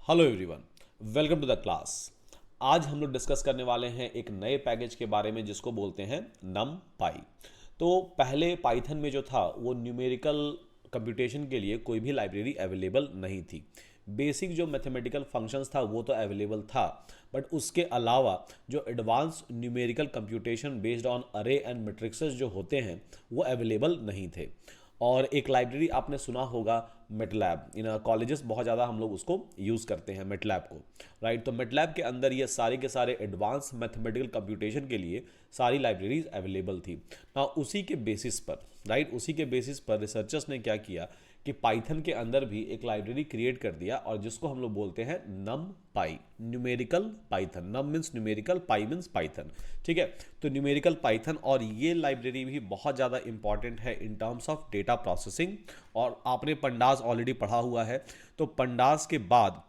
Hello everyone, welcome to the class. आज हम लोग डिस्कस करने वाले हैं एक नए पैकेज के बारे में जिसको बोलते हैं नम पाई। तो पहले पाइथन में जो था वो न्यूमेरिकल कंप्यूटेशन के लिए कोई भी लाइब्रेरी अवेलेबल नहीं थी। बेसिक जो मैथमेटिकल फंक्शंस था वो तो अवेलेबल था, बट उसके अलावा जो advance numerical computation based on अरे एंड मैट्रिक्सेस जो होते हैं वो अवेलेबल नहीं थे। और एक लाइब्रेरी आपने सुना होगा मेटलैब, इन कॉलेजेस बहुत ज़्यादा हम लोग उसको यूज़ करते हैं मेटलैब को, राइट। तो मेटलैब के अंदर ये सारे के सारे एडवांस मैथमेटिकल कंप्यूटेशन के लिए सारी लाइब्रेरीज अवेलेबल थी ना। उसी के बेसिस पर, राइट, उसी के बेसिस पर रिसर्चर्स ने क्या किया कि पाइथन के अंदर भी एक लाइब्रेरी क्रिएट कर दिया और जिसको हम लोग बोलते हैं NumPy, numerical Python. Num means numerical, py means Python, ठीक है। तो न्यूमेरिकल पाइथन, और ये लाइब्रेरी भी बहुत ज़्यादा इंपॉर्टेंट है in terms of data processing. और आपने पंडास ऑलरेडी पढ़ा हुआ है, तो पंडास के बाद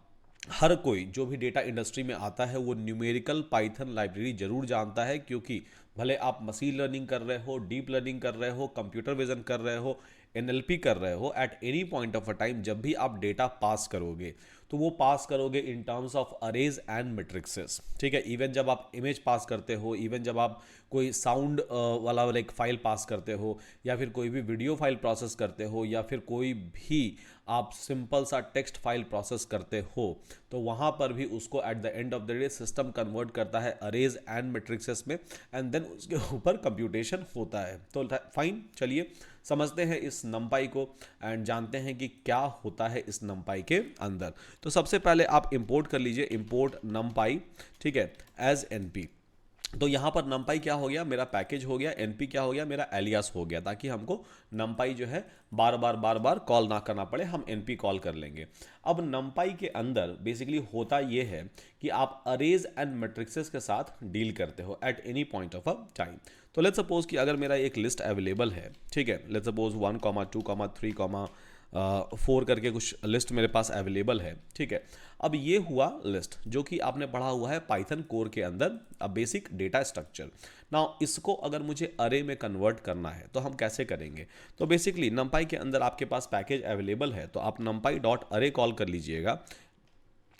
हर कोई जो भी डेटा इंडस्ट्री में आता है वो न्यूमेरिकल पाइथन लाइब्रेरी जरूर जानता है, क्योंकि भले आप मशीन लर्निंग कर रहे हो, डीप लर्निंग कर रहे हो, कंप्यूटर विजन कर रहे हो, एनएलपी कर रहे हो, at any point of a time जब भी आप डेटा पास करोगे तो वो पास करोगे इन terms of arrays and matrixes, ठीक है। इवन जब आप इमेज पास करते हो, इवन जब आप कोई साउंड वाला एक फाइल पास करते हो, या फिर कोई भी वीडियो फाइल प्रोसेस करते हो, या फिर कोई भी आप सिंपल सा टेक्स्ट फाइल प्रोसेस करते हो, तो वहाँ पर भी उसको eight the end of the day system convert करता है अरेज एंड मैट्रिक्सेस में, एंड देन उसके ऊपर कंप्यूटेशन होता है। तो फाइन, चलिए समझते हैं इस नमपाई को एंड जानते हैं कि क्या होता है इस नमपाई के अंदर। तो सबसे पहले आप इंपोर्ट कर लीजिए, इंपोर्ट नमपाई, ठीक है, एज एनपी। तो यहाँ पर नमपाई क्या हो गया, मेरा पैकेज हो गया, एनपी क्या हो गया, मेरा एलियास हो गया, ताकि हमको नमपाई जो है बार बार कॉल ना करना पड़े, हम एनपी कॉल कर लेंगे। अब नमपाई के अंदर बेसिकली होता ये है कि आप अरेज एंड मैट्रिक्सेस के साथ डील करते हो at any point of a time. तो लेट्स सपोज कि अगर मेरा एक लिस्ट अवेलेबल है, ठीक है, लेट्स सपोज 1, 2, 3, 4 करके कुछ लिस्ट मेरे पास अवेलेबल है, ठीक है। अब ये हुआ लिस्ट जो कि आपने पढ़ा हुआ है पाइथन कोर के अंदर, a basic data structure. Now इसको अगर मुझे अरे में कन्वर्ट करना है तो हम कैसे करेंगे? तो बेसिकली नमपाई के अंदर आपके पास पैकेज अवेलेबल है, तो आप numpy डॉट अरे कॉल कर लीजिएगा,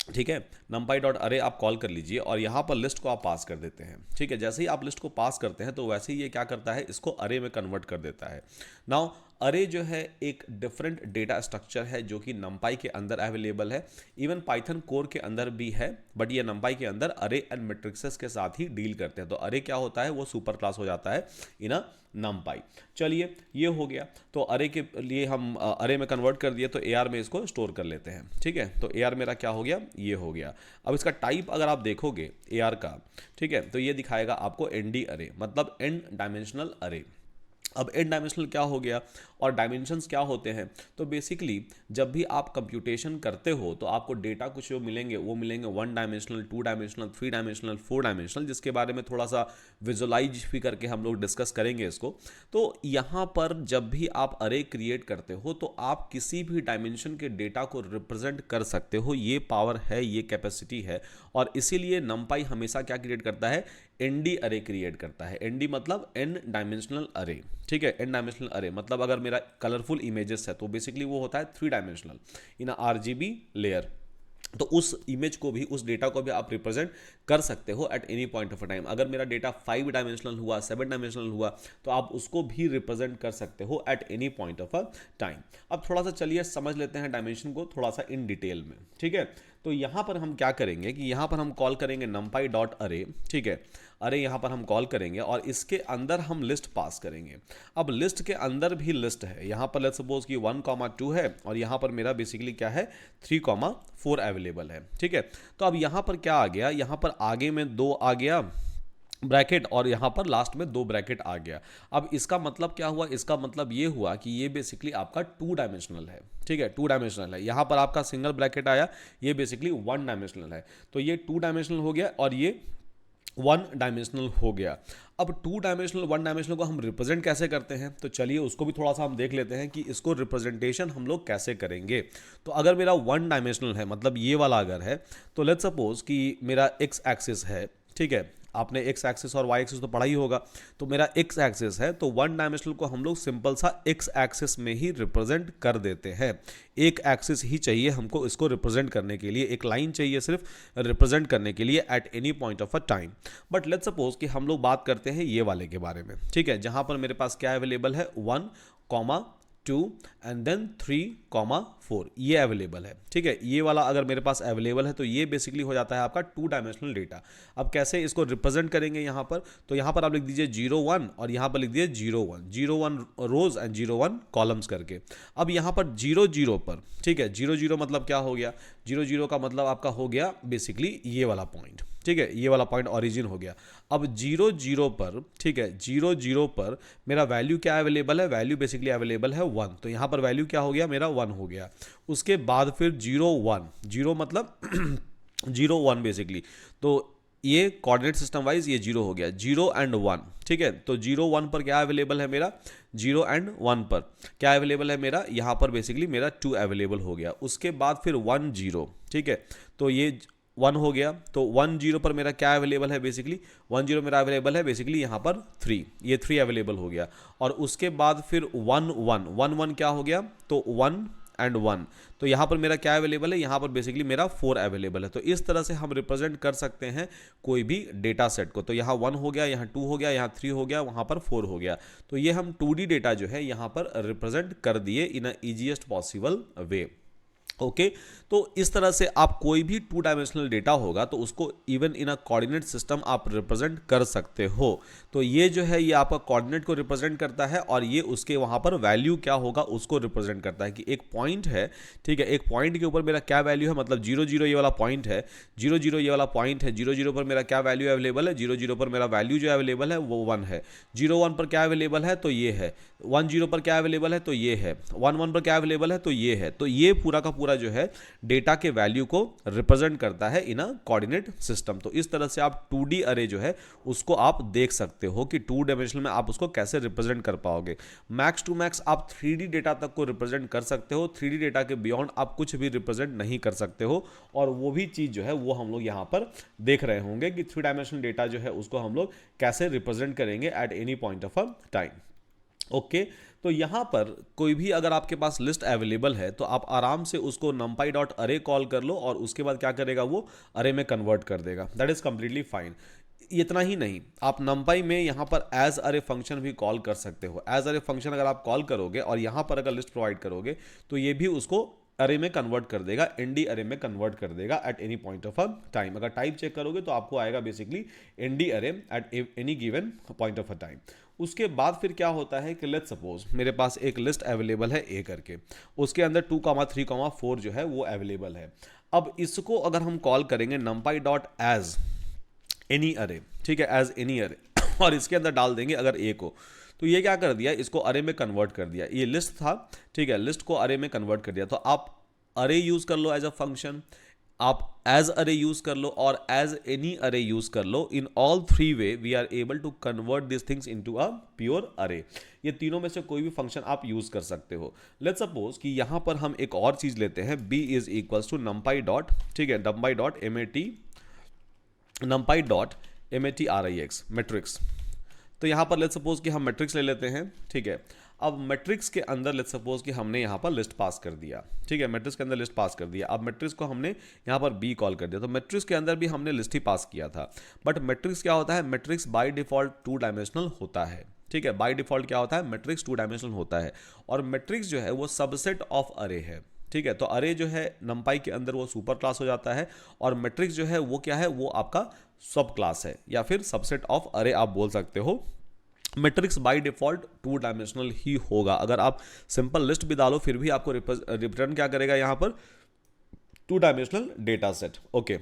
ठीक है। numpy डॉट अरे आप कॉल कर लीजिए और यहाँ पर लिस्ट को आप पास कर देते हैं, ठीक है। जैसे ही आप लिस्ट को पास करते हैं तो वैसे ही ये क्या करता है, इसको अरे में कन्वर्ट कर देता है। नाउ अरे जो है एक डिफरेंट डेटा स्ट्रक्चर है जो कि numpy के अंदर अवेलेबल है, इवन पाइथन कोर के अंदर भी है, बट ये numpy के अंदर अरे एंड मैट्रिक्सेस के साथ ही डील करते हैं। तो अरे क्या होता है, वो सुपर क्लास हो जाता है इन अ numpy। चलिए ये हो गया, तो अरे के लिए हम अरे में कन्वर्ट कर दिए, तो AR में इसको स्टोर कर लेते हैं, ठीक है। तो AR मेरा क्या हो गया, ये हो गया। अब इसका टाइप अगर आप देखोगे AR का, ठीक है, तो ये दिखाएगा आपको ND अरे, मतलब एन डायमेंशनल अरे। अब एन डायमेंशनल क्या हो गया और डायमेंशंस क्या होते हैं? तो बेसिकली जब भी आप कंप्यूटेशन करते हो तो आपको डेटा कुछ जो मिलेंगे वो मिलेंगे 1 डायमेंशनल, 2 डायमेंशनल, 3 डायमेंशनल, 4 डायमेंशनल, जिसके बारे में थोड़ा सा विजुअलाइज भी करके हम लोग डिस्कस करेंगे इसको। तो यहाँ पर जब भी आप अरे क्रिएट करते हो तो आप किसी भी डायमेंशन के डेटा को रिप्रेजेंट कर सकते हो, ये पावर है, ये कैपेसिटी है। और इसीलिए numpy हमेशा क्या क्रिएट करता है, एनडी अरे क्रिएट करता है। एनडी मतलब एन डायमेंशनल अरे, ठीक है। एन डायमेंशनल अरे मतलब अगर मेरा कलरफुल इमेजेस है तो बेसिकली वो होता है 3 डायमेंशनल इन आरजीबी लेयर। तो उस इमेज को भी, उस डेटा को भी आप रिप्रेजेंट कर सकते हो at any point of a time. अगर मेरा डेटा 5 डायमेंशनल हुआ, 7 डायमेंशनल हुआ, तो आप उसको भी रिप्रेजेंट कर सकते हो at any point of a time. अब थोड़ा सा चलिए समझ लेते हैं डायमेंशन को थोड़ा सा इन डिटेल में, ठीक है। तो यहाँ पर हम क्या करेंगे कि यहाँ पर हम कॉल करेंगे numpy डॉट अरे, ठीक है। अरे यहाँ पर हम कॉल करेंगे और इसके अंदर हम लिस्ट पास करेंगे। अब लिस्ट के अंदर भी लिस्ट है, यहाँ पर लेट्स सपोज कि 1, 2 है और यहाँ पर मेरा बेसिकली क्या है, 3, 4 अवेलेबल है, ठीक है। तो अब यहाँ पर क्या आ गया, यहाँ पर आगे में 2 आ गया ब्रैकेट और यहाँ पर लास्ट में 2 ब्रैकेट आ गया। अब इसका मतलब क्या हुआ, इसका मतलब ये हुआ कि ये बेसिकली आपका 2 डायमेंशनल है, ठीक है, 2 डायमेंशनल है। यहाँ पर आपका सिंगल ब्रैकेट आया, ये बेसिकली 1 डायमेंशनल है। तो ये 2 डायमेंशनल हो गया और ये 1 डायमेंशनल हो गया। अब 2 डायमेंशनल 1 डायमेंशनल को हम रिप्रेजेंट कैसे करते हैं, तो चलिए उसको भी थोड़ा सा हम देख लेते हैं कि इसको रिप्रेजेंटेशन हम लोग कैसे करेंगे। तो अगर मेरा 1 डायमेंशनल है, मतलब ये वाला अगर है, तो लेट्स सपोज कि मेरा एक्स एक्सिस है, ठीक है, आपने एक्स एक्सिस और वाई एक्सिस तो पढ़ा ही होगा। तो मेरा एक्स एक्सिस है तो वन डायमेंशनल को हम लोग सिंपल सा एक्स एक्सिस में ही रिप्रेजेंट कर देते हैं। एक एक्सिस ही चाहिए हमको इसको रिप्रेजेंट करने के लिए, एक लाइन चाहिए सिर्फ रिप्रेजेंट करने के लिए eight any point of a time. But let's suppose कि हम लोग बात करते हैं ये वाले के बारे में, ठीक है, जहां पर मेरे पास क्या अवेलेबल है 1, 2 एंड देन 3, 4 ये अवेलेबल है, ठीक है। ये वाला अगर मेरे पास अवेलेबल है तो ये बेसिकली हो जाता है आपका 2 डायमेंशनल डेटा। अब कैसे इसको रिप्रेजेंट करेंगे यहाँ पर, तो यहाँ पर आप लिख दीजिए 0 1 और यहाँ पर लिख दीजिए 0 1, 0 1 रोज एंड 0 1 कॉलम्स करके। अब यहाँ पर 0 0 पर, ठीक है, 0 0 मतलब क्या हो गया, 0 0 का मतलब आपका हो गया बेसिकली ये वाला पॉइंट, ठीक है, ये वाला पॉइंट ओरिजिन हो गया। अब 0 0 पर, ठीक है, 0 0 पर मेरा वैल्यू क्या अवेलेबल है, वैल्यू बेसिकली अवेलेबल है 1, तो यहाँ पर वैल्यू क्या हो गया मेरा 1 हो गया। उसके बाद फिर 0 1, 0 मतलब 0 1 बेसिकली, तो ये कोऑर्डिनेट सिस्टम वाइज ये 0 हो गया, 0 एंड 1, ठीक है। तो 0 1 पर क्या अवेलेबल है मेरा, 0 एंड 1 पर क्या अवेलेबल है मेरा, यहाँ पर बेसिकली मेरा 2 अवेलेबल हो गया। उसके बाद फिर 1 0, ठीक है, तो ये 1 हो गया। तो 1 0 पर मेरा क्या अवेलेबल है बेसिकली, 1 0 मेरा अवेलेबल है बेसिकली यहाँ पर 3, ये 3 अवेलेबल हो गया। और उसके बाद फिर 1 1, 1 1 क्या हो गया, तो 1 एंड 1, तो यहाँ पर मेरा क्या अवेलेबल है, यहाँ पर बेसिकली मेरा 4 अवेलेबल है। तो इस तरह से हम रिप्रेजेंट कर सकते हैं कोई भी डेटा सेट को। तो यहाँ 1 हो गया, यहाँ 2 हो गया, यहाँ 3 हो गया, वहाँ पर 4 हो गया। तो ये हम 2D डेटा जो है यहाँ पर रिप्रेजेंट कर दिए इन अ ईजीएस्ट पॉसिबल वे। ओके, तो इस तरह से आप कोई भी 2 डायमेंशनल डेटा होगा तो उसको even in a coordinate system आप रिप्रेजेंट कर सकते हो। तो ये जो है ये आपका कोऑर्डिनेट को रिप्रेजेंट करता है और ये उसके वहाँ पर वैल्यू क्या होगा उसको रिप्रेजेंट करता है कि एक पॉइंट है, ठीक है, एक पॉइंट के ऊपर मेरा क्या वैल्यू है, मतलब 0 0 ये वाला पॉइंट है, 0 0 ये वाला पॉइंट है, 0 0 पर मेरा क्या वैल्यू अवेलेबल है, 0 0 पर मेरा वैल्यू जो अवेलेबल है वो 1 है, 0 1 पर क्या अवेलेबल है तो ये है, 1 0 पर क्या अवेलेबल है तो ये है, 1 1 पर क्या अवेलेबल है तो ये है। तो ये पूरा का पूरा जो है डेटा के वैल्यू को रिप्रेजेंट करता है इन अ कोऑर्डिनेट सिस्टम। तो इस तरह से आप 2D अरे जो है उसको आप देख सकते हो कि 2 डायमेंशनल में आप उसको कैसे रिप्रेजेंट कर पाओगे। मैक्स टू मैक्स आप 3D डेटा तक को रिप्रेजेंट कर सकते हो, 3D डेटा के बियॉन्ड आप कुछ भी रिप्रेजेंट नहीं कर सकते हो। और वो भी चीज जो है वो हम लोग यहाँ पर देख रहे होंगे कि 3 डायमेंशनल डेटा जो है उसको हम लोग कैसे रिप्रेजेंट करेंगे eight any point of a time. Okay, तो यहाँ पर कोई भी अगर आपके पास लिस्ट अवेलेबल है तो आप आराम से उसको numpy.array कॉल कर लो और उसके बाद क्या करेगा वो अरे में कन्वर्ट कर देगा। That is completely fine. इतना ही नहीं, आप numpy में यहाँ पर एज अरे फंक्शन भी कॉल कर सकते हो। एज अरे फंक्शन अगर आप कॉल करोगे और यहाँ पर अगर लिस्ट प्रोवाइड करोगे तो ये भी उसको अरे में कन्वर्ट कर देगा, एनडी अरे में कन्वर्ट कर देगा eight any point of a time. अगर टाइप चेक करोगे तो आपको आएगा बेसिकली एनडी अरे at any given point of a time. उसके बाद फिर क्या होता है कि लेट्स सपोज मेरे पास एक लिस्ट अवेलेबल है ए करके, उसके अंदर 2, 3, 4 जो है वो अवेलेबल है। अब इसको अगर हम कॉल करेंगे numpy.as एनी अरे, ठीक है, एज एनी अरे और इसके अंदर डाल देंगे अगर ए को, तो ये क्या कर दिया, इसको अरे में कन्वर्ट कर दिया। ये लिस्ट था, ठीक है, लिस्ट को अरे में कन्वर्ट कर दिया। तो आप अरे यूज कर लो एज अ फंक्शन, आप एज अरे यूज कर लो और एज एनी अरे यूज कर लो। In all 3 way we are able to convert this things into a pure array. ये तीनों में से कोई भी फंक्शन आप यूज कर सकते हो। लेट्स सपोज कि यहां पर हम एक और चीज लेते हैं, b is equals to numpy dot, ठीक है, numpy डॉट matrix मैट्रिक्स। तो यहां पर लेट्स सपोज कि हम मैट्रिक्स ले लेते हैं, ठीक है। अब मैट्रिक्स के अंदर लेट्स सपोज कि हमने यहाँ पर लिस्ट पास कर दिया, ठीक है, मैट्रिक्स के अंदर लिस्ट पास कर दिया। अब मैट्रिक्स को हमने यहाँ पर बी कॉल कर दिया, तो मैट्रिक्स के अंदर भी हमने लिस्ट ही पास किया था। बट मैट्रिक्स क्या होता है, मैट्रिक्स बाय डिफॉल्ट 2 डायमेंशनल होता है, ठीक है, बाय डिफॉल्ट क्या होता है, मैट्रिक्स 2 डायमेंशनल होता है। और मैट्रिक्स जो है वो सबसेट ऑफ अरे है, ठीक है। तो अरे जो है numpy के अंदर वो सुपर क्लास हो जाता है और मैट्रिक्स जो है वो क्या है, वो आपका सब क्लास है या फिर सबसेट ऑफ अरे आप बोल सकते हो। मैट्रिक्स बाय डिफॉल्ट 2 डायमेंशनल ही होगा। अगर आप सिंपल लिस्ट भी डालो फिर भी आपको रिटर्न क्या करेगा यहाँ पर, 2 dimensional data set. Okay,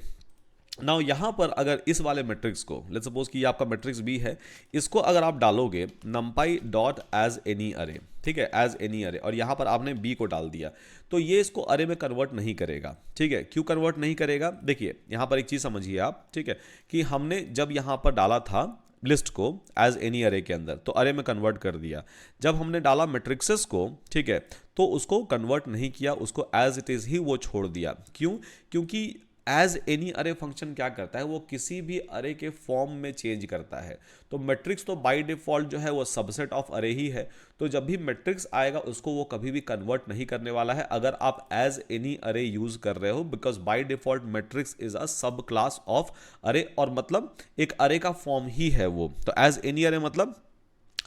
now यहाँ पर अगर इस वाले मैट्रिक्स को लेट्स सपोज कि ये आपका मैट्रिक्स बी है, इसको अगर आप डालोगे numpy डॉट एज एनी अरे, ठीक है, एज एनी अरे, और यहाँ पर आपने बी को डाल दिया तो ये इसको अरे में कन्वर्ट नहीं करेगा, ठीक है। क्यों कन्वर्ट नहीं करेगा, देखिए यहाँ पर एक चीज समझिए आप, ठीक है, कि हमने जब यहाँ पर डाला था लिस्ट को एज एनी अरे के अंदर तो अरे में कन्वर्ट कर दिया। जब हमने डाला मैट्रिक्सेस को, ठीक है, तो उसको कन्वर्ट नहीं किया, उसको एज इट इज ही वो छोड़ दिया। क्यों, क्योंकि एज एनी अरे फंक्शन क्या करता है, वो किसी भी अरे के फॉर्म में चेंज करता है। तो मैट्रिक्स तो बाय डिफॉल्ट जो है वो सबसेट ऑफ अरे ही है, तो जब भी मैट्रिक्स आएगा उसको वो कभी भी कन्वर्ट नहीं करने वाला है अगर आप एज एनी अरे यूज कर रहे हो, because by default matrix is a सब क्लास ऑफ अरे, और मतलब एक अरे का फॉर्म ही है वो। तो एज एनी अरे मतलब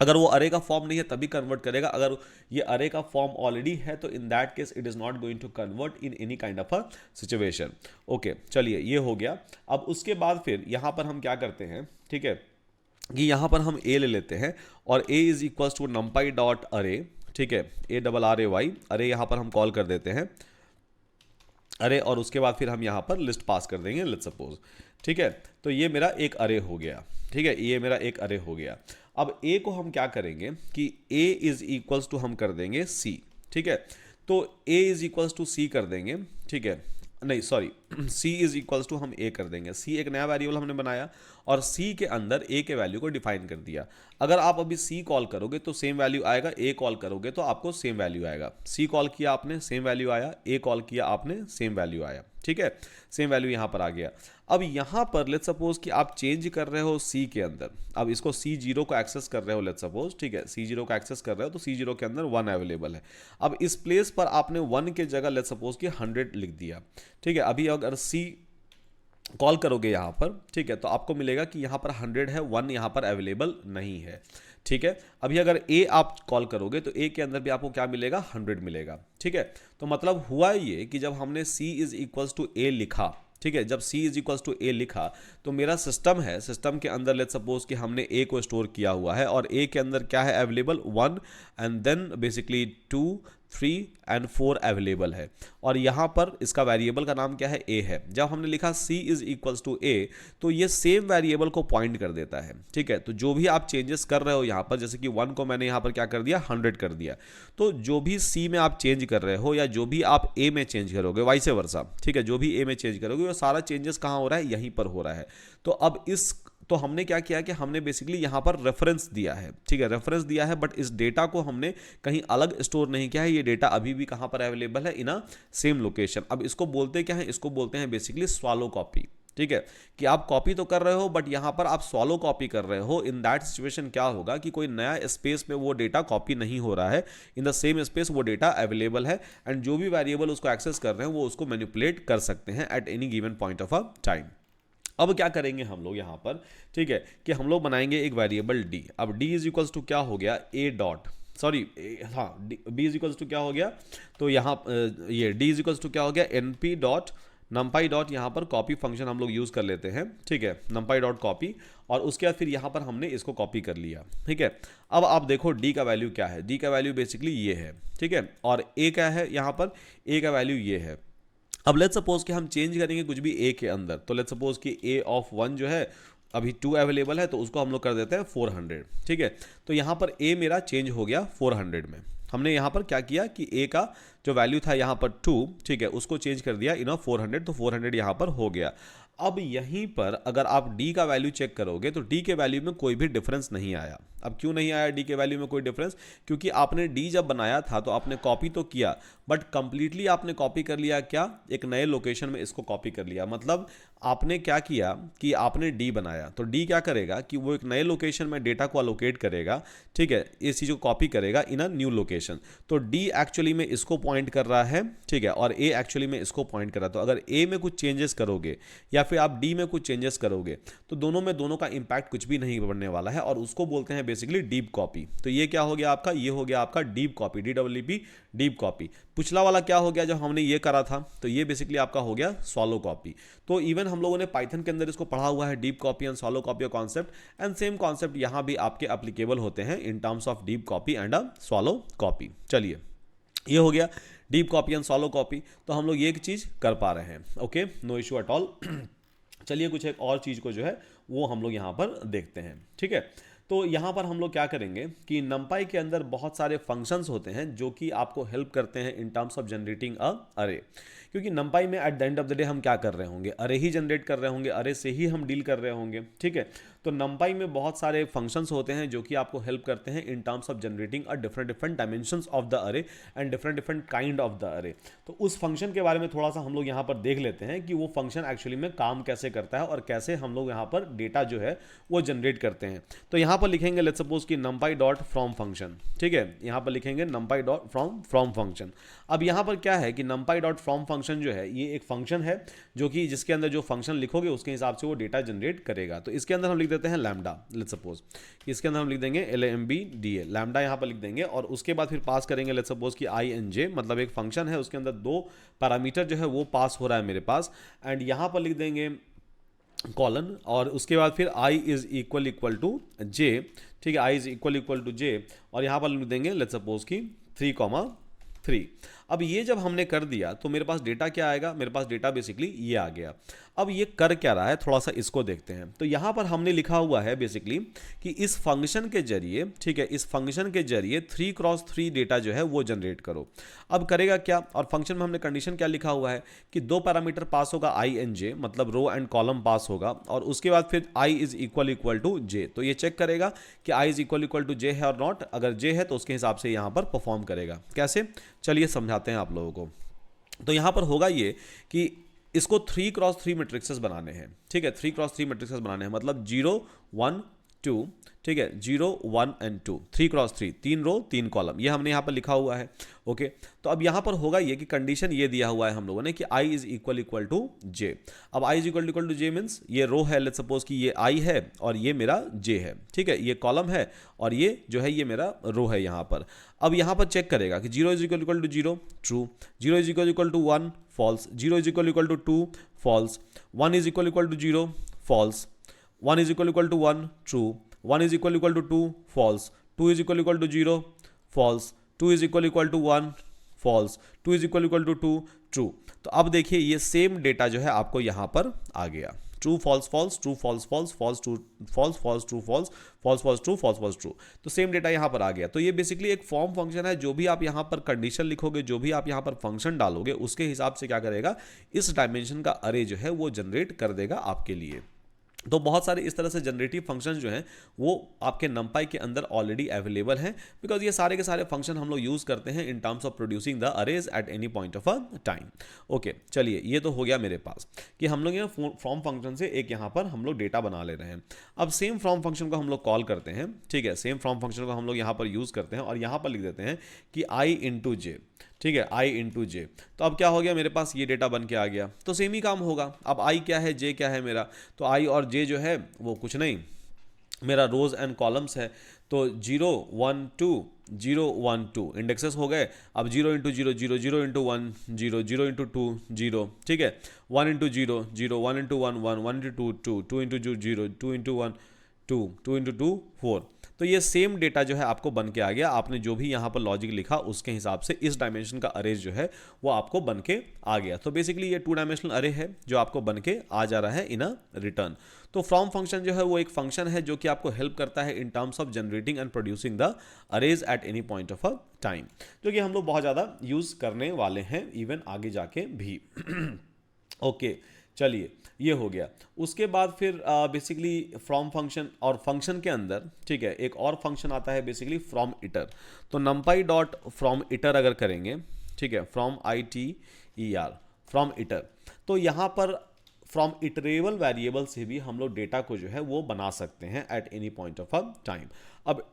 अगर वो अरे का फॉर्म नहीं है तभी कन्वर्ट करेगा, अगर ये अरे का फॉर्म ऑलरेडी है तो in that case it is not going to convert in any kind of a situation. Okay, चलिए ये हो गया। अब उसके बाद फिर यहां पर हम क्या करते हैं, ठीक है, कि यहां पर हम ए ले लेते हैं और A is equal to NumPy dot array, ठीक है, A double R A Y, array यहां पर हम कॉल कर देते हैं अरे, और उसके बाद फिर हम यहां पर लिस्ट पास कर देंगे लेट्स सपोज, ठीक है। तो ये मेरा एक अरे हो गया, ठीक है, ये मेरा एक अरे हो गया। अब ए को हम क्या करेंगे कि ए इज इक्वल्स टू हम कर देंगे सी, ठीक है, तो a is equals to c कर देंगे, ठीक है, नहीं sorry c is equals to हम ए कर देंगे। सी एक नया वेरिएबल हमने बनाया और सी के अंदर ए के वैल्यू को डिफाइन कर दिया। अगर आप अभी सी कॉल करोगे तो सेम वैल्यू आएगा, ए कॉल करोगे तो आपको सेम वैल्यू आएगा। सी कॉल किया आपने सेम वैल्यू आया, ए कॉल किया आपने सेम वैल्यू आया, ठीक है, सेम वैल्यू यहां पर आ गया। अब यहां पर लेट्स सपोज कि आप चेंज कर रहे हो सी के अंदर, अब इसको सी जीरो को एक्सेस कर रहे हो लेट्स सपोज, ठीक है, सी जीरो को एक्सेस कर रहे हो तो सी जीरो के अंदर 1 अवेलेबल है। अब इस प्लेस पर आपने 1 के जगह लेट्स सपोज कि 100 लिख दिया, ठीक है। अभी अगर सी कॉल करोगे यहां पर, ठीक है, तो आपको मिलेगा कि यहां पर 100 है, 1 यहां पर अवेलेबल नहीं है, ठीक है। अभी अगर ए आप कॉल करोगे तो ए के अंदर भी आपको क्या मिलेगा, 100 मिलेगा, ठीक है। तो मतलब हुआ ये कि जब हमने सी इज इक्वल्स टू ए लिखा, ठीक है, जब c इज इक्वल्स टू ए लिखा तो मेरा सिस्टम है, सिस्टम के अंदर लेट्स सपोज कि हमने a को स्टोर किया हुआ है और a के अंदर क्या है available, 1 and then basically 2 3 and 4 available है, और यहां पर इसका वेरिएबल का नाम क्या है, a है। जब हमने लिखा c is equals to a तो ये सेम वेरिएबल को पॉइंट कर देता है, ठीक है। तो जो भी आप चेंजेस कर रहे हो यहां पर, जैसे कि 1 को मैंने यहां पर क्या कर दिया, 100 कर दिया, तो जो भी c में आप चेंज कर रहे हो या जो भी आप a में चेंज करोगे वाइसे वर्सा, ठीक है, जो भी a में चेंज करोगे वो सारा चेंजेस कहां हो रहा है, यहीं पर हो रहा है। तो अब इस तो हमने क्या किया कि हमने बेसिकली यहां पर रेफरेंस दिया है, ठीक है, रेफरेंस दिया है, बट इस डेटा को हमने कहीं अलग स्टोर नहीं किया है, ये डेटा अभी भी कहां पर अवेलेबल है, इन अ सेम लोकेशन। अब इसको बोलते क्या है, इसको बोलते हैं बेसिकली स्वालो कॉपी, ठीक है, कि आप कॉपी तो कर रहे हो बट यहां पर आप स्वालो कॉपी कर रहे हो। इन दैट सिचुएशन क्या होगा कि कोई नया स्पेस में वो डेटा कॉपी नहीं हो रहा है, इन द सेम स्पेस वो डेटा अवेलेबल है एंड जो भी वेरिएबल उसको एक्सेस कर रहे हैं वो उसको मैनिपुलेट कर सकते हैं eight any given point of a time. अब क्या करेंगे हम लोग यहाँ पर, ठीक है, कि हम लोग बनाएंगे एक वेरिएबल d। अब d इज इक्वल्स टू क्या हो गया, a डॉट सॉरी हाँ b इज इक्वल्स टू क्या हो गया, तो यहाँ ये d इज इक्वल्स टू क्या हो गया, np डॉट नंपाई डॉट यहाँ पर कॉपी फंक्शन हम लोग यूज़ कर लेते हैं, ठीक है, नंपाई डॉट कॉपी, और उसके बाद फिर यहाँ पर हमने इसको कॉपी कर लिया, ठीक है। अब आप देखो d का वैल्यू क्या है, d का वैल्यू बेसिकली ये है, ठीक है, और a क्या है, यहाँ पर a का वैल्यू ये है। अब लेट्स सपोज कि हम चेंज करेंगे कुछ भी a के अंदर, तो लेट्स सपोज कि a ऑफ 1 जो है अभी 2 अवेलेबल है तो उसको हम लोग कर देते हैं 400, ठीक है। तो यहाँ पर a मेरा चेंज हो गया 400 में। हमने यहाँ पर क्या किया कि a का जो वैल्यू था यहाँ पर 2, ठीक है, उसको चेंज कर दिया इन 400, तो 400 यहाँ पर हो गया। अब यहीं पर अगर आप d का वैल्यू चेक करोगे तो d के वैल्यू में कोई भी डिफरेंस नहीं आया। अब क्यों नहीं आया d के वैल्यू में कोई डिफरेंस, क्योंकि आपने d जब बनाया था तो आपने कॉपी तो किया बट कंप्लीटली आपने कॉपी कर लिया, क्या, एक नए लोकेशन में इसको कॉपी कर लिया। मतलब आपने क्या किया कि आपने d बनाया तो d क्या करेगा कि वो एक नए लोकेशन में डेटा को अलोकेट करेगा, ठीक है, इस चीज़ को कॉपी करेगा इन अ न्यू लोकेशन। तो d एक्चुअली में इसको पॉइंट कर रहा है, ठीक है, और a एक्चुअली में इसको पॉइंट कर रहा है। तो अगर a में कुछ चेंजेस करोगे या फिर आप d में कुछ चेंजेस करोगे तो दोनों का इंपैक्ट कुछ भी नहीं बनने वाला है, और उसको बोलते हैं बेसिकली डीप कॉपी। तो ये क्या हो गया आपका, ये हो गया आपका deep copy, DEEP deep copy. पिछला वाला क्या हो गया जब हमने ये करा था, तो ये बेसिकली आपका हो गया सॉलो कॉपी। तो इवन हम लोगों ने पाइथन के अंदर इसको पढ़ा हुआ है, डीप कॉपी एंड सॉलो कॉपी का कॉन्सेप्ट, एंड सेम कॉन्सेप्ट यहाँ भी आपके एप्लीकेबल होते हैं in terms of deep copy and a सॉलो copy. चलिए ये हो गया डीप कॉपी एंड सॉलो कॉपी, तो हम लोग ये एक चीज़ कर पा रहे हैं, okay, no issue at all. चलिए कुछ एक और चीज़ को जो है वो हम लोग यहाँ पर देखते हैं, ठीक है। तो यहाँ पर हम लोग क्या करेंगे कि नंपाई के अंदर बहुत सारे फंक्शंस होते हैं जो कि आपको हेल्प करते हैं इन टर्म्स ऑफ जनरेटिंग अ अरे, क्योंकि नंपाई में eight the end of the day हम क्या कर रहे होंगे, अरे ही जनरेट कर रहे होंगे, अरे से ही हम डील कर रहे होंगे, ठीक है। तो numpy में बहुत सारे फंक्शंस होते हैं जो कि आपको हेल्प करते हैं in terms of generating a different different dimensions of the array and different different kind of the array. तो उस फंक्शन के बारे में थोड़ा सा हम लोग यहाँ पर देख लेते हैं कि वो फंक्शन एक्चुअली में काम कैसे करता है और कैसे हम लोग यहाँ पर डेटा जो है वो जनरेट करते हैं। तो यहाँ पर लिखेंगे लेट्स सपोज कि numpy डॉट फ्रॉम फंक्शन, ठीक है, यहाँ पर लिखेंगे numpy डॉट फ्रॉम फंक्शन। अब यहाँ पर क्या है कि numpy डॉट फ्रॉम फंक्शन जो है ये एक फंक्शन है जो कि जिसके अंदर जो फंक्शन लिखोगे उसके हिसाब से वो डेटा जनरेट करेगा। तो इसके अंदर हम लिख देते हैं लैम्डा, लेट्स सपोज इसके अंदर हम लिख देंगे LAMBDA, लैम्डा यहाँ पर लिख देंगे और उसके बाद फिर पास करेंगे लेट्स सपोज कि INJ, मतलब एक फंक्शन है उसके अंदर 2 पैरामीटर जो है वो पास हो रहा है मेरे पास, एंड यहाँ पर लिख देंगे कॉलन और उसके बाद फिर i is equal to j, ठीक है, i is equal to j और यहाँ पर लिख देंगे लेट्स सपोज कि 3,3। अब ये जब हमने कर दिया तो मेरे पास डेटा क्या आएगा, मेरे पास डेटा बेसिकली ये आ गया। अब ये कर क्या रहा है थोड़ा सा इसको देखते हैं। तो यहाँ पर हमने लिखा हुआ है बेसिकली कि इस फंक्शन के जरिए, ठीक है, इस फंक्शन के जरिए 3x3 डेटा जो है वो जनरेट करो। अब करेगा क्या, और फंक्शन में हमने कंडीशन क्या लिखा हुआ है कि 2 पैरामीटर पास होगा INJ, मतलब रो एंड कॉलम पास होगा और उसके बाद फिर i is equal to j। तो ये चेक करेगा कि i is equal to j है और नॉट, अगर j है तो उसके हिसाब से यहाँ पर परफॉर्म करेगा। कैसे, चलिए समझाते हैं आप लोगों को। तो यहाँ पर होगा ये कि इसको 3x3 मैट्रिक्सेस बनाने हैं, ठीक है, 3x3 मैट्रिक्सेस बनाने हैं, मतलब 0 1 2, ठीक है, 0 1 एंड 2, 3x3, 3 रो 3 कॉलम, ये हमने यहाँ पर लिखा हुआ है। ओके, तो अब यहाँ पर होगा ये कि कंडीशन ये दिया हुआ है हम लोगों ने कि i is equal to j। अब i is equal to j means ये रो है, लेट्स सपोज कि ये i है और ये मेरा j है, ठीक है, ये कॉलम है और ये जो है ये मेरा रो है यहाँ पर। अब यहाँ पर चेक करेगा कि 0 is equal to 0 true, 0 is equal to 1 false, 0 is equal to 2 false, 1 is equal to 0 false, 1 is equal to 1 true, 1 is equal to 2 false, 2 is equal to 0 false, 2 is equal to 1 false, 2 is equal to 2 true. तो अब देखिए ये same data जो है आपको यहाँ पर आ गया, true false false, true false false, false true false, false true false, false false true, false false true. तो सेम डेटा यहाँ पर आ गया। तो ये बेसिकली एक फॉर्म फंक्शन है, जो भी आप यहाँ पर कंडीशन लिखोगे, जो भी आप यहाँ पर फंक्शन डालोगे उसके हिसाब से क्या करेगा, इस डायमेंशन का अरे जो है वो जनरेट कर देगा आपके लिए। तो बहुत सारे इस तरह से जनरेटिव फंक्शंस जो हैं वो आपके numpy के अंदर ऑलरेडी अवेलेबल हैं, बिकॉज ये सारे के सारे फंक्शन हम लोग यूज़ करते हैं in terms of producing the arrays eight any point of a time. Okay, चलिए ये तो हो गया मेरे पास कि हम लोग यहाँ फ्रॉम फंक्शन से एक यहाँ पर हम लोग डेटा बना ले रहे हैं। अब सेम फ्रॉम फंक्शन को हम लोग कॉल करते हैं, ठीक है, सेम फ्रॉम फंक्शन को हम लोग यहाँ पर यूज़ करते हैं और यहाँ पर लिख देते हैं कि i इंटू जे, ठीक है, i इंटू जे। तो अब क्या हो गया, मेरे पास ये डेटा बन के आ गया। तो सेम ही काम होगा। अब i क्या है, j क्या है मेरा, तो i और j जो है वो कुछ नहीं, मेरा रोज एंड कॉलम्स है। तो 0 1 2 0 1 2 इंडेक्सेस हो गए। अब 0 इंटू 0 0, 0 इंटू 1 0, 0 इंटू 2 0, ठीक है, 1 into 0 0, 1 into 1 1, 1 into 2 2, 2 into 0 2 into 1 2, 2 into 2 4। तो ये सेम डेटा जो है आपको बन के आ गया। आपने जो भी यहाँ पर लॉजिक लिखा उसके हिसाब से इस डायमेंशन का अरेज जो है वो आपको बन के आ गया। तो बेसिकली ये 2 डायमेंशनल अरे है जो आपको बन के आ जा रहा है इन अ रिटर्न। तो फ्रॉम फंक्शन जो है वो एक फंक्शन है जो कि आपको हेल्प करता है in terms of generating and producing the arrays eight any point of a time, जो कि हम लोग बहुत ज़्यादा यूज़ करने वाले हैं इवन आगे जाके भी। ओके, चलिए ये हो गया। उसके बाद फिर बेसिकली फ्रॉम फंक्शन और फंक्शन के अंदर, ठीक है, एक और फंक्शन आता है बेसिकली फ्रॉम इटर। तो numpy डॉट फ्रॉम इटर अगर करेंगे, ठीक है, फ्रॉम ITER फ्रॉम इटर, तो यहाँ पर फ्रॉम इटरेबल वेरिएबल से भी हम लोग डेटा को जो है वो बना सकते हैं eight any point of a time. अब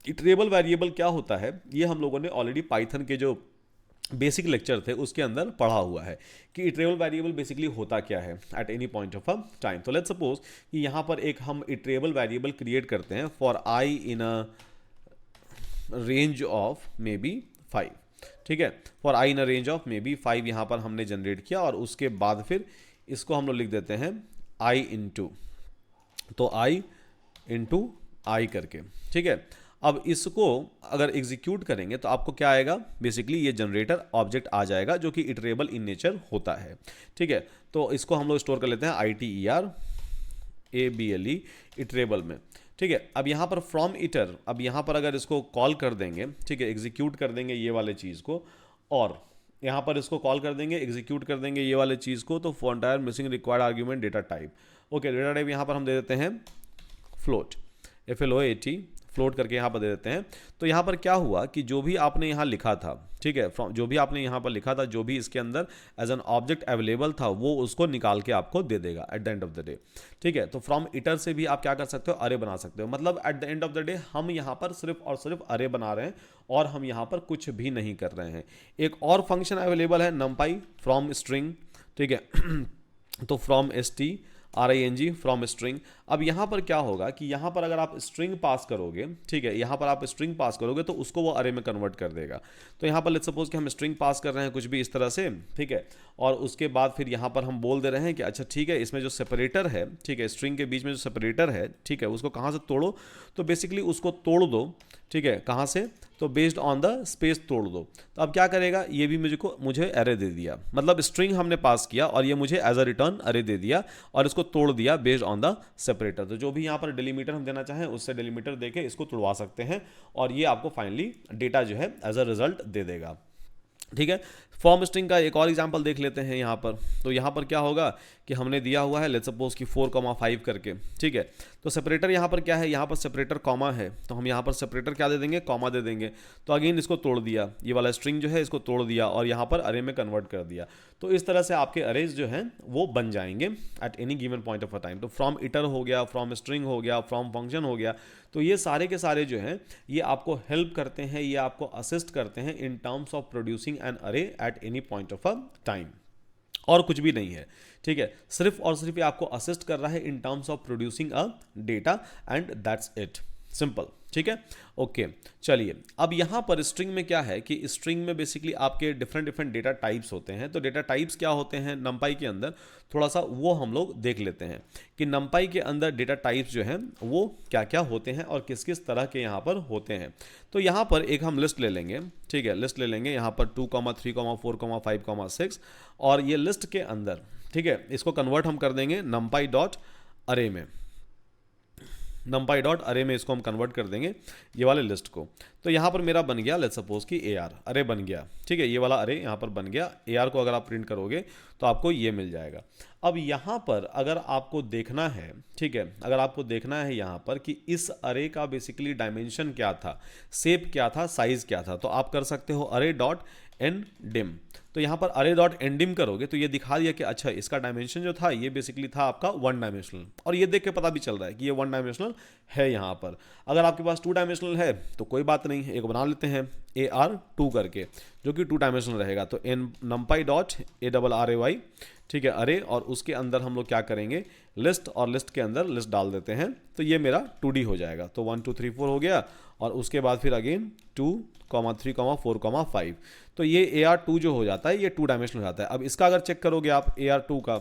इटरेबल वेरिएबल क्या होता है, ये हम लोगों ने ऑलरेडी पाइथन के जो बेसिक लेक्चर थे उसके अंदर पढ़ा हुआ है कि इटरेबल वेरिएबल बेसिकली होता क्या है eight any point of a time. तो लेट्स सपोज कि यहाँ पर एक हम इटरेबल वेरिएबल क्रिएट करते हैं for i in a range of may be 5, ठीक है, for i in a range of may be 5 यहाँ पर हमने जनरेट किया और उसके बाद फिर इसको हम लोग लिख देते हैं i इंटू, तो i इंटू i करके, ठीक है। अब इसको अगर एग्जीक्यूट करेंगे तो आपको क्या आएगा, बेसिकली ये जनरेटर ऑब्जेक्ट आ जाएगा जो कि इटरेबल इन नेचर होता है, ठीक है। तो इसको हम लोग स्टोर कर लेते हैं ITERABLE इटरेबल में, ठीक है। अब यहाँ पर फ्रॉम इटर, अब यहाँ पर अगर इसको कॉल कर देंगे, ठीक है, एग्जीक्यूट कर देंगे ये वाले चीज़ को, और यहाँ पर इसको कॉल कर देंगे, एग्जीक्यूट कर देंगे ये वाले चीज़ को, तो for entire missing required argument data type. Okay, data type यहाँ पर हम दे देते हैं फ्लोट, FLOAT, फ्लोट करके यहाँ पर दे देते हैं। तो यहाँ पर क्या हुआ कि जो भी आपने यहाँ लिखा था, ठीक है, जो भी आपने यहाँ पर लिखा था, जो भी इसके अंदर एज एन ऑब्जेक्ट अवेलेबल था, वो उसको निकाल के आपको दे देगा eight the end of the day. ठीक है, तो फ्रॉम इटर से भी आप क्या कर सकते हो, अरे बना सकते हो। मतलब eight the end of the day हम यहाँ पर सिर्फ और सिर्फ अरे बना रहे हैं और हम यहाँ पर कुछ भी नहीं कर रहे हैं। एक और फंक्शन अवेलेबल है numpy फ्रॉम स्ट्रिंग, ठीक है तो फ्रॉम string फ्रॉम स्ट्रिंग। अब यहाँ पर क्या होगा कि यहाँ पर अगर आप स्ट्रिंग पास करोगे, ठीक है, यहाँ पर आप स्ट्रिंग पास करोगे तो उसको वो अरे में कन्वर्ट कर देगा। तो यहाँ पर लेट्स सपोज कि हम स्ट्रिंग पास कर रहे हैं कुछ भी इस तरह से, ठीक है, और उसके बाद फिर यहाँ पर हम बोल दे रहे हैं कि अच्छा ठीक है, इसमें जो सेपरेटर है, ठीक है, स्ट्रिंग के बीच में जो सेपरेटर है, ठीक है, उसको कहाँ से तोड़ो, तो बेसिकली उसको तोड़ दो, ठीक है, कहाँ से, तो बेस्ड ऑन द स्पेस तोड़ दो। तो अब क्या करेगा, ये भी मुझे एरे दे दिया, मतलब स्ट्रिंग हमने पास किया और ये मुझे एज अ रिटर्न अरे दे दिया और इसको तोड़ दिया बेस्ड ऑन द सेपरेटर। तो जो भी यहाँ पर डिलीमीटर हम देना चाहें उससे डिलीमीटर देके इसको तोड़वा सकते हैं और ये आपको फाइनली डेटा जो है एज अ रिजल्ट दे देगा। ठीक है, फॉर्म स्ट्रिंग का एक और एग्जांपल देख लेते हैं यहाँ पर। तो यहाँ पर क्या होगा कि हमने दिया हुआ है लेट्स सपोज कि 4,5 करके, ठीक है, तो सेपरेटर यहाँ पर क्या है, यहाँ पर सेपरेटर कॉमा है, तो हम यहाँ पर सेपरेटर क्या दे देंगे, कॉमा दे देंगे। तो अगेन इसको तोड़ दिया, ये वाला स्ट्रिंग जो है इसको तोड़ दिया और यहाँ पर अरे में कन्वर्ट कर दिया। तो इस तरह से आपके अरेज जो हैं वो बन जाएंगे eight any given point of a time. तो फ्रॉम इटर हो गया, फ्रॉम स्ट्रिंग हो गया, फ्रॉम फंक्शन हो गया, तो ये सारे के सारे जो हैं ये आपको हेल्प करते हैं, ये आपको असिस्ट करते हैं in terms of producing an array at any point of a time, और कुछ भी नहीं है। ठीक है, सिर्फ और सिर्फ ये आपको असिस्ट कर रहा है in terms of producing a data and that's it, simple. ठीक है, ओके, चलिए अब यहाँ पर स्ट्रिंग में क्या है कि स्ट्रिंग में बेसिकली आपके डिफरेंट डेटा टाइप्स होते हैं। तो डेटा टाइप्स क्या होते हैं numpy के अंदर, थोड़ा सा वो हम लोग देख लेते हैं कि numpy के अंदर डेटा टाइप्स जो हैं वो क्या क्या होते हैं और किस किस तरह के यहाँ पर होते हैं। तो यहाँ पर एक हम लिस्ट ले लेंगे, ठीक है, लिस्ट ले लेंगे यहाँ पर 2, 3, 4, 5, 6 और ये लिस्ट के अंदर, ठीक है, इसको कन्वर्ट हम कर देंगे numpy.array में, numpy.array में इसको हम कन्वर्ट कर देंगे ये वाले लिस्ट को। तो यहाँ पर मेरा बन गया लेट्स सपोज कि AR अरे बन गया, ठीक है, ये वाला अरे यहाँ पर बन गया। AR को अगर आप प्रिंट करोगे तो आपको ये मिल जाएगा। अब यहाँ पर अगर आपको देखना है, ठीक है, अगर आपको देखना है यहाँ पर कि इस अरे का बेसिकली डायमेंशन क्या था, शेप क्या था, साइज क्या था, तो आप कर सकते हो array.ndim। तो यहाँ पर array.ndim करोगे तो ये दिखा दिया कि अच्छा इसका डायमेंशन जो था ये बेसिकली था आपका 1 डायमेंशनल, और ये देख के पता भी चल रहा है कि ये 1 डायमेंशनल है यहाँ पर। अगर आपके पास 2 डायमेंशनल है तो कोई बात नहीं, एक बना लेते हैं AR2 करके जो कि 2 डायमेंशनल रहेगा। तो numpy.array, ठीक है, अरे, और उसके अंदर हम लोग क्या करेंगे, लिस्ट, और लिस्ट के अंदर लिस्ट डाल देते हैं तो ये मेरा 2D हो जाएगा। तो 1 2 3 4 हो गया और उसके बाद फिर अगेन 2, 3, 4, 5। तो ये AR2 जो हो जाता है ये 2 डायमेंशनल हो जाता है। अब इसका अगर चेक करोगे आप AR2 का,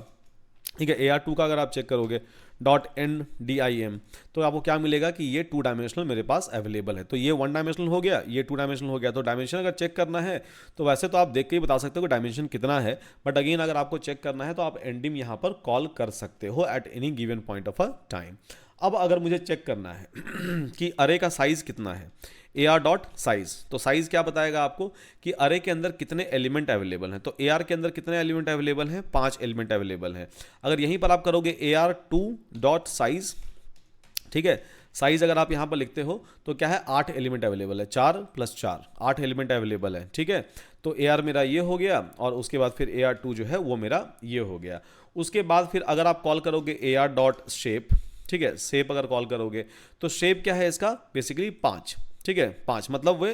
ठीक है, AR2 का अगर आप चेक करोगे .ndim तो आपको क्या मिलेगा कि ये 2 डायमेंशनल मेरे पास अवेलेबल है। तो ये 1 डायमेंशनल हो गया, ये 2 डायमेंशनल हो गया। तो डायमेंशन अगर चेक करना है तो वैसे तो आप देख के ही बता सकते हो कि डायमेंशन कितना है, बट अगेन अगर आपको चेक करना है तो आप ndim यहाँ पर कॉल कर सकते हो at any given point of a time. अब अगर मुझे चेक करना है कि अरे का साइज कितना है, AR.size, तो साइज क्या बताएगा आपको कि अरे के अंदर कितने एलिमेंट अवेलेबल हैं। तो AR के अंदर कितने एलिमेंट अवेलेबल हैं, 5 एलिमेंट अवेलेबल हैं। अगर यहीं पर आप करोगे AR2.size, ठीक है, साइज अगर आप यहाँ पर लिखते हो तो क्या है, 8 एलिमेंट अवेलेबल है, 4 + 4 8 एलिमेंट अवेलेबल है। ठीक है, तो AR मेरा ये हो गया और उसके बाद फिर AR2 जो है वो मेरा ये हो गया। उसके बाद फिर अगर आप कॉल करोगे AR.shape, ठीक है, शेप अगर कॉल करोगे तो शेप क्या है इसका, बेसिकली 5, ठीक है, 5 मतलब वो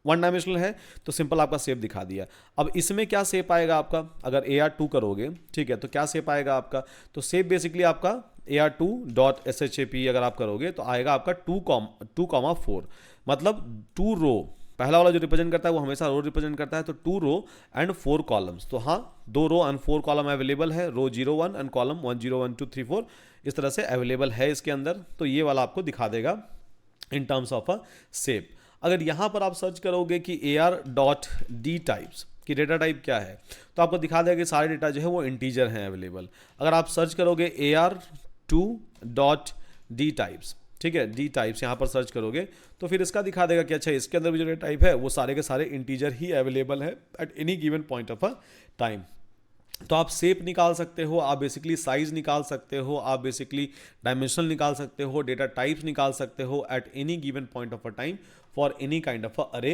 1 डायमेंशनल है तो सिंपल आपका शेप दिखा दिया। अब इसमें क्या शेप आएगा आपका, अगर AR2 करोगे, ठीक है, तो क्या शेप आएगा आपका, तो शेप बेसिकली आपका AR2.shap अगर आप करोगे तो आएगा आपका 2,4, मतलब 2 रो, पहला वाला जो रिप्रेजेंट करता है वो हमेशा रो रिप्रेजेंट करता है, तो 2 रो एंड 4 कॉलम्स। तो हाँ, 2 रो एंड 4 कॉलम अवेलेबल है, रो 0 1 एंड कॉलम 1 0 1 2 3 4 इस तरह से अवेलेबल है इसके अंदर। तो ये वाला आपको दिखा देगा इन टर्म्स ऑफ अ शेप। अगर यहाँ पर आप सर्च करोगे कि AR.dtypes की डेटा टाइप क्या है तो आपको दिखा देगा कि सारे डेटा जो है वो इंटीजर हैं अवेलेबल। अगर आप सर्च करोगे AR2.dtypes, ठीक है, dtypes यहाँ पर सर्च करोगे तो फिर इसका दिखा देगा कि अच्छा इसके अंदर भी जो डेटा टाइप है वो सारे के सारे इंटीजर ही अवेलेबल है eight any given point of a time. तो आप शेप निकाल सकते हो, आप बेसिकली साइज निकाल सकते हो, आप बेसिकली डायमेंशनल निकाल सकते हो, डेटा टाइप्स निकाल सकते हो at any given point of a time for any kind of अ अरे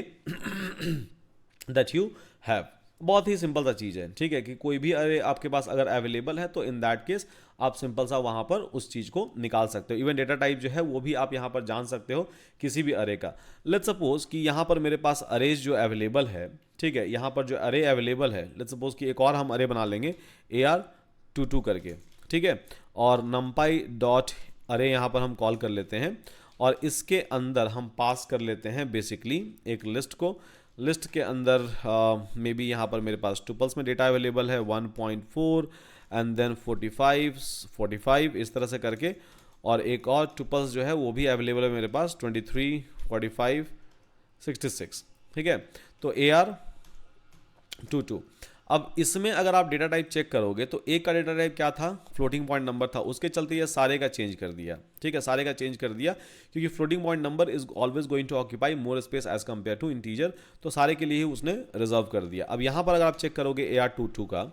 दैट यू हैव। बहुत ही सिंपल सा चीज़ है, ठीक है, कि कोई भी अरे आपके पास अगर अवेलेबल है तो इन दैट केस आप सिंपल सा वहाँ पर उस चीज़ को निकाल सकते हो। इवन डेटा टाइप जो है वो भी आप यहाँ पर जान सकते हो किसी भी अरे का। लेट्स सपोज कि यहाँ पर मेरे पास अरेज जो अवेलेबल है, ठीक है, यहाँ पर जो अरे अवेलेबल है, लेट्स सपोज कि एक और हम अरे बना लेंगे AR22 करके, ठीक है, और numpy डॉट अरे यहाँ पर हम कॉल कर लेते हैं और इसके अंदर हम पास कर लेते हैं बेसिकली एक लिस्ट को। लिस्ट के अंदर मे बी यहाँ पर मेरे पास टुपल्स में डेटा अवेलेबल है 1.4 एंड देन 45 इस तरह से करके, और एक और टुपल्स जो है वो भी अवेलेबल है मेरे पास 23, 45, 66, ठीक है। तो AR22। अब इसमें अगर आप डेटा टाइप चेक करोगे तो एक का डेटा टाइप क्या था, फ्लोटिंग पॉइंट नंबर था, उसके चलते ये सारे का चेंज कर दिया, ठीक है, सारे का चेंज कर दिया, क्योंकि floating point number is always going to occupy more space as compare to integer, तो सारे के लिए ही उसने रिजर्व कर दिया। अब यहाँ पर अगर आप चेक करोगे AR22 का,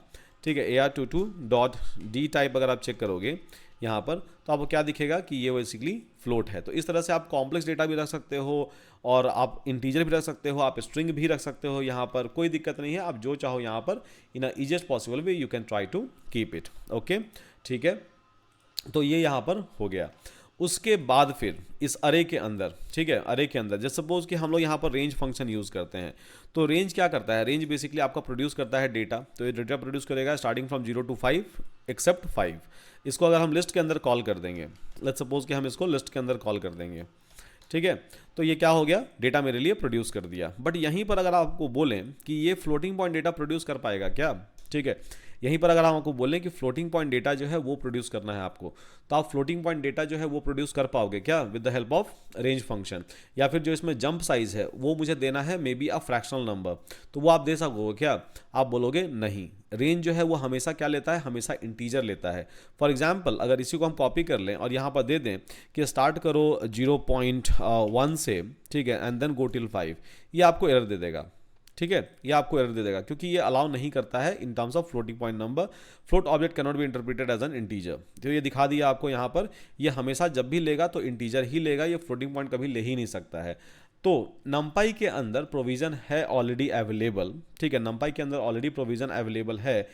ठीक है, AR22 डॉट डी टाइप अगर आप चेक करोगे यहाँ पर, तो आपको क्या दिखेगा कि ये बेसिकली फ्लोट है। तो इस तरह से आप कॉम्प्लेक्स डेटा भी रख सकते हो और आप इंटीजर भी रख सकते हो, आप स्ट्रिंग भी रख सकते हो, यहाँ पर कोई दिक्कत नहीं है, आप जो चाहो यहाँ पर in a easiest possible way you can try to keep it, okay, ठीक है। तो ये यहाँ पर हो गया। उसके बाद फिर इस अरे के अंदर, ठीक है, अरे के अंदर जैसे सपोज कि हम लोग यहाँ पर रेंज फंक्शन यूज़ करते हैं, तो रेंज क्या करता है, रेंज बेसिकली आपका प्रोड्यूस करता है डेटा, तो ये डेटा प्रोड्यूस करेगा स्टार्टिंग फ्रॉम 0 to 5 एक्सेप्ट 5। इसको अगर हम लिस्ट के अंदर कॉल कर देंगे, लेट्स सपोज कि हम इसको लिस्ट के अंदर कॉल कर देंगे, ठीक है, तो ये क्या हो गया, डेटा मेरे लिए प्रोड्यूस कर दिया। बट यहीं पर अगर आपको बोलें कि ये फ्लोटिंग पॉइंट डेटा प्रोड्यूस कर पाएगा क्या, ठीक है, यहीं पर अगर हम आपको बोलें कि फ्लोटिंग पॉइंट डेटा जो है वो प्रोड्यूस करना है आपको, तो आप फ्लोटिंग पॉइंट डेटा जो है वो प्रोड्यूस कर पाओगे क्या with the help of range function, या फिर जो इसमें जंप साइज है वो मुझे देना है may be a fractional number, तो वो आप दे सकोगे क्या, आप बोलोगे नहीं, रेंज जो है वो हमेशा क्या लेता है, हमेशा इंटीजर लेता है। फॉर एग्जाम्पल अगर इसी को हम कॉपी कर लें और यहाँ पर दे दें कि स्टार्ट करो 0.1 से, ठीक है, एंड देन गो टिल 5, ये आपको एरर दे देगा, ठीक है, ये आपको एरर दे देगा क्योंकि ये अलाउ नहीं करता है in terms of floating point number. Float object can not be interpreted as an integer, तो ये दिखा दिया आपको यहाँ पर, ये हमेशा जब भी लेगा तो इंटीजर ही लेगा, ये फ्लोटिंग पॉइंट कभी ले ही नहीं सकता है। तो numpy के अंदर प्रोविजन है ऑलरेडी अवेलेबल, ठीक है, numpy के अंदर ऑलरेडी प्रोविजन अवेलेबल है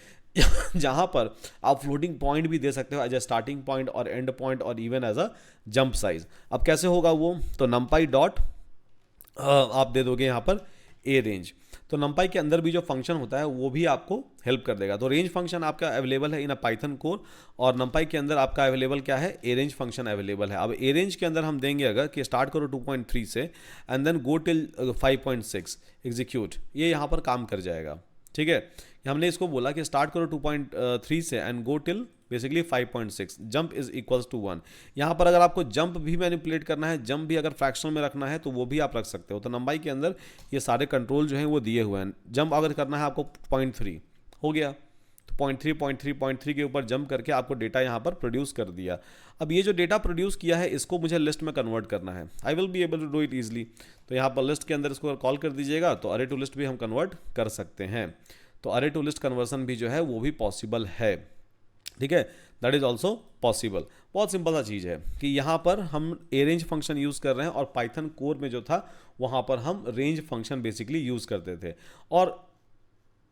जहां पर आप फ्लोटिंग पॉइंट भी दे सकते हो एज ए स्टार्टिंग पॉइंट और एंड पॉइंट और even as a jump size. अब कैसे होगा वो, तो numpy डॉट आप दे दोगे यहाँ पर ए रेंज, तो numpy के अंदर भी जो फंक्शन होता है वो भी आपको हेल्प कर देगा। तो रेंज फंक्शन आपका अवेलेबल है इन अ पाइथन कोर, और numpy के अंदर आपका अवेलेबल क्या है, ए रेंज फंक्शन अवेलेबल है। अब ए रेंज के अंदर हम देंगे अगर कि स्टार्ट करो 2.3 से and then go till 5.6 execute, ये यहाँ पर काम कर जाएगा, ठीक है। हमने इसको बोला कि स्टार्ट करो 2.3 से and go till basically 5.6, jump is equals to 1। यहाँ पर अगर आपको जंप भी मैनिपुलेट करना है, जंप भी अगर फ्रैक्शनल में रखना है तो वो भी आप रख सकते हो। तो numpy के अंदर ये सारे कंट्रोल जो हैं वो दिए हुए हैं। जंप अगर करना है आपको 0.3 हो गया, तो 0.3 के ऊपर जंप करके आपको डेटा यहाँ पर प्रोड्यूस कर दिया। अब ये जो डेटा प्रोड्यूस किया है इसको मुझे लिस्ट में कन्वर्ट करना है, I will be able to do it easily. तो यहाँ पर लिस्ट के अंदर इसको कॉल कर दीजिएगा तो अरे टू लिस्ट भी हम कन्वर्ट कर सकते हैं। तो अरे टू लिस्ट कन्वर्सन भी जो है वो भी पॉसिबल है, ठीक है, दैट इज ऑल्सो पॉसिबल। बहुत सिंपल सा चीज़ है कि यहाँ पर हम ए रेंज फंक्शन यूज़ कर रहे हैं और पाइथन कोर में जो था वहाँ पर हम रेंज फंक्शन बेसिकली यूज़ करते थे, और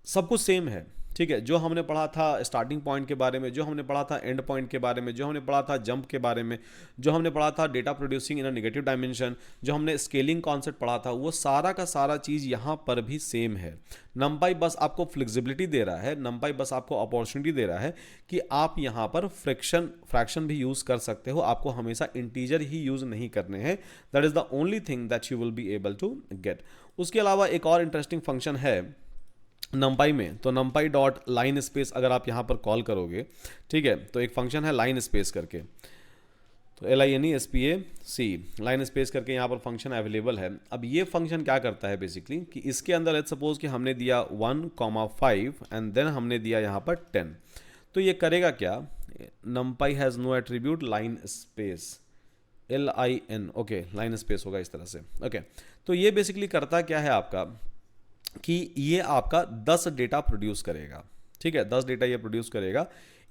सब कुछ सेम है, ठीक है। जो हमने पढ़ा था स्टार्टिंग पॉइंट के बारे में, जो हमने पढ़ा था एंड पॉइंट के बारे में, जो हमने पढ़ा था जंप के बारे में, जो हमने पढ़ा था data producing in a negative dimension, जो हमने स्केलिंग कॉन्सेप्ट पढ़ा था, वो सारा का सारा चीज़ यहाँ पर भी सेम है। numpy बस आपको फ्लेक्सिबिलिटी दे रहा है, numpy बस आपको अपॉर्चुनिटी दे रहा है कि आप यहाँ पर फ्रैक्शन भी यूज़ कर सकते हो, आपको हमेशा इंटीजर ही यूज़ नहीं करने हैं। That is the only thing that you will be able to get. उसके अलावा एक और इंटरेस्टिंग फंक्शन है numpy में, तो numpy डॉट लाइन स्पेस अगर आप यहाँ पर कॉल करोगे, ठीक है, तो एक फंक्शन है लाइन स्पेस करके, तो LINESPAC लाइन स्पेस करके यहाँ पर फंक्शन अवेलेबल है। अब ये फंक्शन क्या करता है बेसिकली कि इसके अंदर लेट्स सपोज कि हमने दिया 1,5 एंड देन हमने दिया यहाँ पर 10, तो ये करेगा क्या, numpy has no attribute line space LIN, okay, line space होगा इस तरह से, ओके। तो ये बेसिकली करता क्या है आपका कि ये आपका 10 डेटा प्रोड्यूस करेगा, ठीक है, 10 डेटा ये प्रोड्यूस करेगा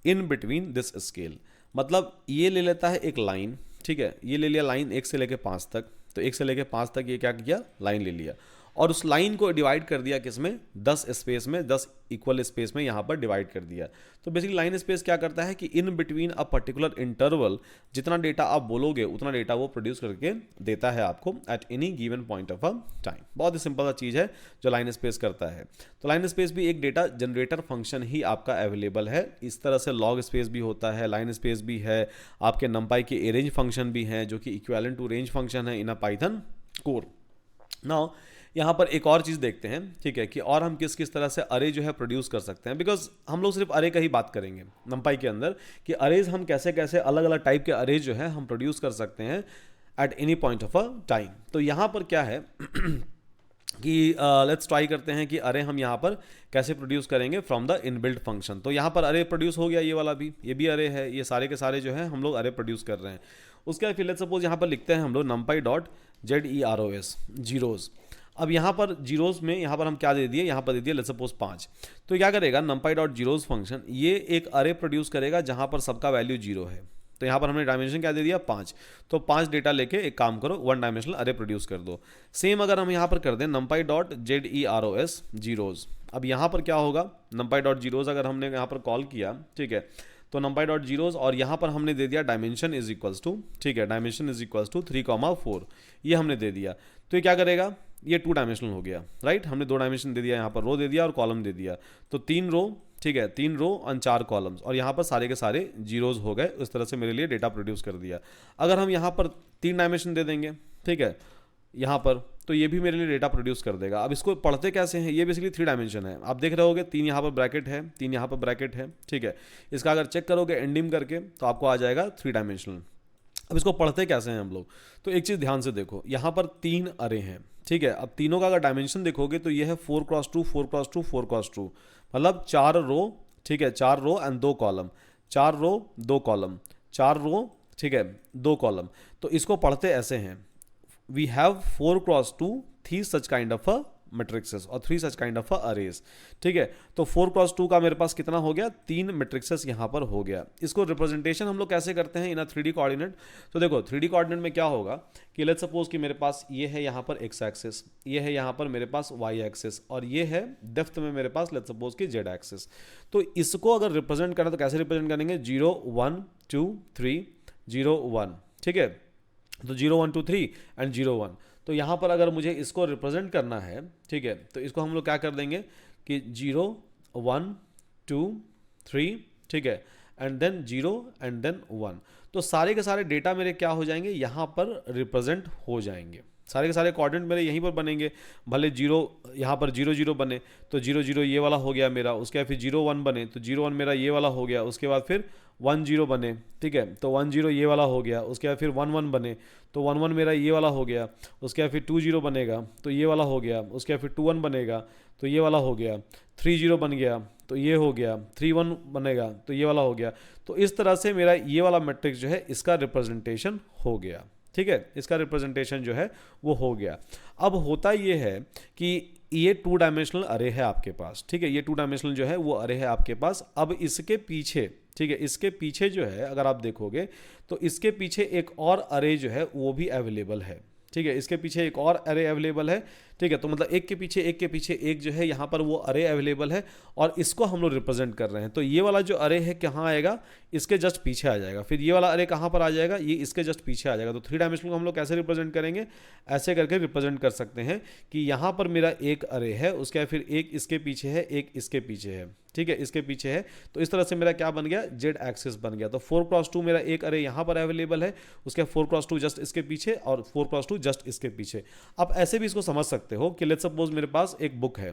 इन बिटवीन दिस स्केल। मतलब ये ले लेता है एक लाइन, ठीक है, ये ले लिया लाइन 1 से लेके 5 तक, तो 1 से लेके 5 तक ये क्या किया, लाइन ले लिया, और उस लाइन को डिवाइड कर दिया किसमें, 10 स्पेस में, 10 इक्वल स्पेस में यहाँ पर डिवाइड कर दिया। तो बेसिकली लाइन स्पेस क्या करता है कि in between a particular interval जितना डेटा आप बोलोगे उतना डेटा वो प्रोड्यूस करके देता है आपको eight any given point of a time. बहुत ही सिंपल सा चीज़ है जो लाइन स्पेस करता है। तो लाइन स्पेस भी एक डेटा जनरेटर फंक्शन ही आपका अवेलेबल है। इस तरह से लॉग स्पेस भी होता है, लाइन स्पेस भी है, आपके नंपाई के अरेंज फंक्शन भी हैं जो कि इक्विवेलेंट टू रेंज फंक्शन है in a Python core. Now यहाँ पर एक और चीज़ देखते हैं, ठीक है, कि और हम किस किस तरह से अरे जो है प्रोड्यूस कर सकते हैं, बिकॉज हम लोग सिर्फ अरे का ही बात करेंगे नंपाई के अंदर कि अरेज हम कैसे कैसे अलग अलग टाइप के अरेज जो है हम प्रोड्यूस कर सकते हैं eight any point of a time. तो यहाँ पर क्या है कि लेट्स ट्राई करते हैं कि अरे हम यहाँ पर कैसे प्रोड्यूस करेंगे फ्रॉम द इनबिल्ट फंक्शन। तो यहाँ पर अरे प्रोड्यूस हो गया, ये वाला भी, ये भी अरे है, ये सारे के सारे जो है हम लोग अरे प्रोड्यूस कर रहे हैं। उसके बाद फिर लेट्स सपोज यहाँ पर लिखते हैं हम लोग numpy डॉट zeros जीरोज़। अब यहाँ पर जीरोज़ में यहाँ पर हम क्या दे दिए, यहाँ पर दे दिए लेट्स सपोज 5। तो क्या करेगा numpy डॉट जीरोज़ फंक्शन, ये एक अरे प्रोड्यूस करेगा जहाँ पर सबका वैल्यू 0 है। तो यहाँ पर हमने डायमेंशन क्या दे दिया, 5। तो 5 डेटा लेके एक काम करो, 1 डायमेंशनल अरे प्रोड्यूस कर दो। सेम अगर हम यहाँ पर कर दें numpy डॉट zeros जीरोज़, अब यहाँ पर क्या होगा, numpy डॉट जीरोज़ अगर हमने यहाँ पर कॉल किया, ठीक है, तो numpy डॉट जीरोज़ और यहाँ पर हमने दे दिया डायमेंशन इज इक्वल्स टू, ठीक है, डायमेंशन इज इक्वल्स टू 3,4, ये हमने दे दिया। तो ये क्या करेगा, ये 2 डायमेंशनल हो गया, राइट। हमने 2 डायमेंशन दे दिया, यहाँ पर रो दे दिया और कॉलम दे दिया, तो 3 रो, ठीक है, 3 रो और 4 कॉलम्स, और यहाँ पर सारे के सारे जीरोज़ हो गए। उस तरह से मेरे लिए डेटा प्रोड्यूस कर दिया। अगर हम यहाँ पर 3 डायमेंशन दे देंगे, ठीक है, यहाँ पर, तो ये भी मेरे लिए डेटा प्रोड्यूस कर देगा। अब इसको पढ़ते कैसे हैं, ये बेसिकली 3 डायमेंशन है। आप देख रहे होगे 3 यहाँ पर ब्रैकेट है, 3 यहाँ पर ब्रैकेट है, ठीक है। इसका अगर चेक करोगे एंडिंग करके तो आपको आ जाएगा 3 डायमेंशनल। अब इसको पढ़ते कैसे हैं हम लोग, तो एक चीज़ ध्यान से देखो, यहाँ पर 3 अरे हैं, ठीक है। अब तीनों का अगर डायमेंशन देखोगे तो ये है 4x2 4x2 4x2, मतलब 4 रो, ठीक है, 4 row and 2 column, 4 row 2 column, 4 row, ठीक है, 2 कॉलम। तो इसको पढ़ते ऐसे हैं, we have 4x2 3 such kind of a matrices और 3 such kind of a arrays, ठीक है। तो 4x2 का मेरे पास कितना हो गया, 3 मेट्रिक्सेस यहाँ पर हो गया। इसको रिप्रेजेंटेशन हम लोग कैसे करते हैं इन अ 3D कोऑर्डिनेट। तो देखो 3D कोऑर्डिनेट में क्या होगा कि लेट्स सपोज कि मेरे पास ये है यहाँ पर x एक्सिस, ये है यहाँ पर मेरे पास y एक्सिस, और ये है डेप्थ में मेरे पास लेट्स सपोज कि z एक्सिस। तो इसको अगर रिप्रेजेंट करना तो कैसे रिप्रेजेंट करेंगे, 0 1 2 3 0 1, ठीक है। तो 0 1 2 3 एंड 0 1। तो यहाँ पर अगर मुझे इसको रिप्रेजेंट करना है, ठीक है, तो इसको हम लोग क्या कर देंगे कि 0 1 2 3, ठीक है, एंड देन 0 एंड देन 1। तो सारे के सारे डेटा मेरे क्या हो जाएंगे, यहाँ पर रिप्रेजेंट हो जाएंगे। सारे के सारे कोऑर्डिनेट मेरे यहीं पर बनेंगे, भले 0 यहाँ पर 0 0 बने तो 0 0 ये वाला हो गया मेरा, उसके बाद फिर 0 1 बने तो 0 1 मेरा ये वाला हो गया, उसके बाद फिर 1 0 बने, ठीक है, तो 1 0 ये वाला हो गया, उसके बाद फिर 1 1 बने तो 1 1 मेरा ये वाला हो गया, उसके बाद फिर 2 0 बनेगा तो ये वाला हो गया, उसके बाद फिर 2 1 बनेगा तो ये वाला हो गया, 3 0 बन गया तो ये हो गया, 3 1 बनेगा तो ये वाला हो गया। तो इस तरह से मेरा ये वाला मैट्रिक्स जो है इसका रिप्रेजेंटेशन हो गया, ठीक है, इसका रिप्रेजेंटेशन जो है वो हो गया। अब होता ये है कि ये 2 डायमेंशनल अरे है आपके पास, ठीक है, ये 2 डायमेंशनल जो है वो अरे है आपके पास। अब इसके पीछे, ठीक है, इसके पीछे जो है अगर आप देखोगे तो इसके पीछे एक और अरे जो है वो भी अवेलेबल है, ठीक है, इसके पीछे एक और अरे अवेलेबल है, ठीक है। तो मतलब एक के पीछे एक जो है यहाँ पर वो अरे अवेलेबल है और इसको हम लोग रिप्रेजेंट कर रहे हैं। तो ये वाला जो अरे है कहाँ आएगा, इसके जस्ट पीछे आ जाएगा। फिर ये वाला अरे कहाँ पर आ जाएगा, ये इसके जस्ट पीछे आ जाएगा। तो 3 डायमेंशनल को हम लोग कैसे रिप्रेजेंट करेंगे, ऐसे करके रिप्रेजेंट कर सकते हैं कि यहाँ पर मेरा एक अरे है, उसके बाद फिर एक इसके पीछे है, एक इसके पीछे है, ठीक है, इसके पीछे है। तो इस तरह से मेरा क्या बन गया, जेड एक्सिस बन गया। तो 4x2 मेरा एक अरे यहाँ पर अवेलेबल है, उसके 4x2 जस्ट इसके पीछे और 4x2 जस्ट इसके पीछे। आप ऐसे भी इसको समझ सकते हो कि लेट्स सपोज मेरे पास एक बुक है,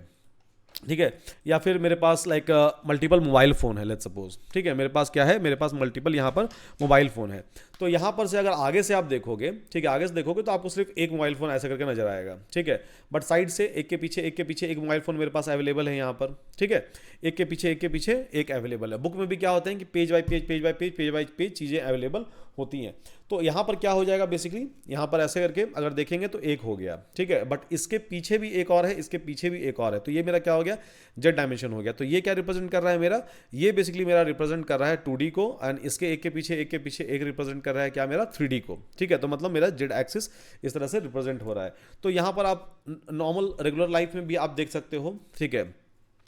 ठीक है, या फिर मेरे पास लाइक मल्टीपल मोबाइल फ़ोन है लेट्स सपोज, ठीक है, मेरे पास क्या है, मेरे पास मल्टीपल यहाँ पर मोबाइल फ़ोन है। तो यहाँ पर से अगर आगे से आप देखोगे, ठीक है, आगे से देखोगे तो आपको सिर्फ एक मोबाइल फ़ोन ऐसे करके नजर आएगा, ठीक है, बट साइड से एक के पीछे एक मोबाइल फ़ोन मेरे पास अवेलेबल है यहाँ पर, ठीक है, एक के पीछे एक अवेलेबल है। बुक में भी क्या होता है कि पेज बाय पेज चीज़ें अवेलेबल होती हैं। तो यहाँ पर क्या हो जाएगा, बेसिकली यहाँ पर ऐसे करके अगर देखेंगे तो एक हो गया, ठीक है, बट इसके पीछे भी एक और है, इसके पीछे भी एक और है। तो ये मेरा क्या हो गया, गया, जेड डायमेंशन हो गया। तो ये क्या रिप्रेजेंट कर रहा है मेरा, ये बेसिकली मेरा रिप्रेजेंट कर रहा है 2D को, एंड इसके एक के पीछे एक रिप्रेजेंट कर रहा है क्या, मेरा 3D को। ठीक है, तो मतलब मेरा जेड एक्सिस इस तरह से रिप्रेजेंट हो रहा है। तो यहाँ पर आप नॉर्मल रेगुलर लाइफ में भी आप देख सकते हो, ठीक है,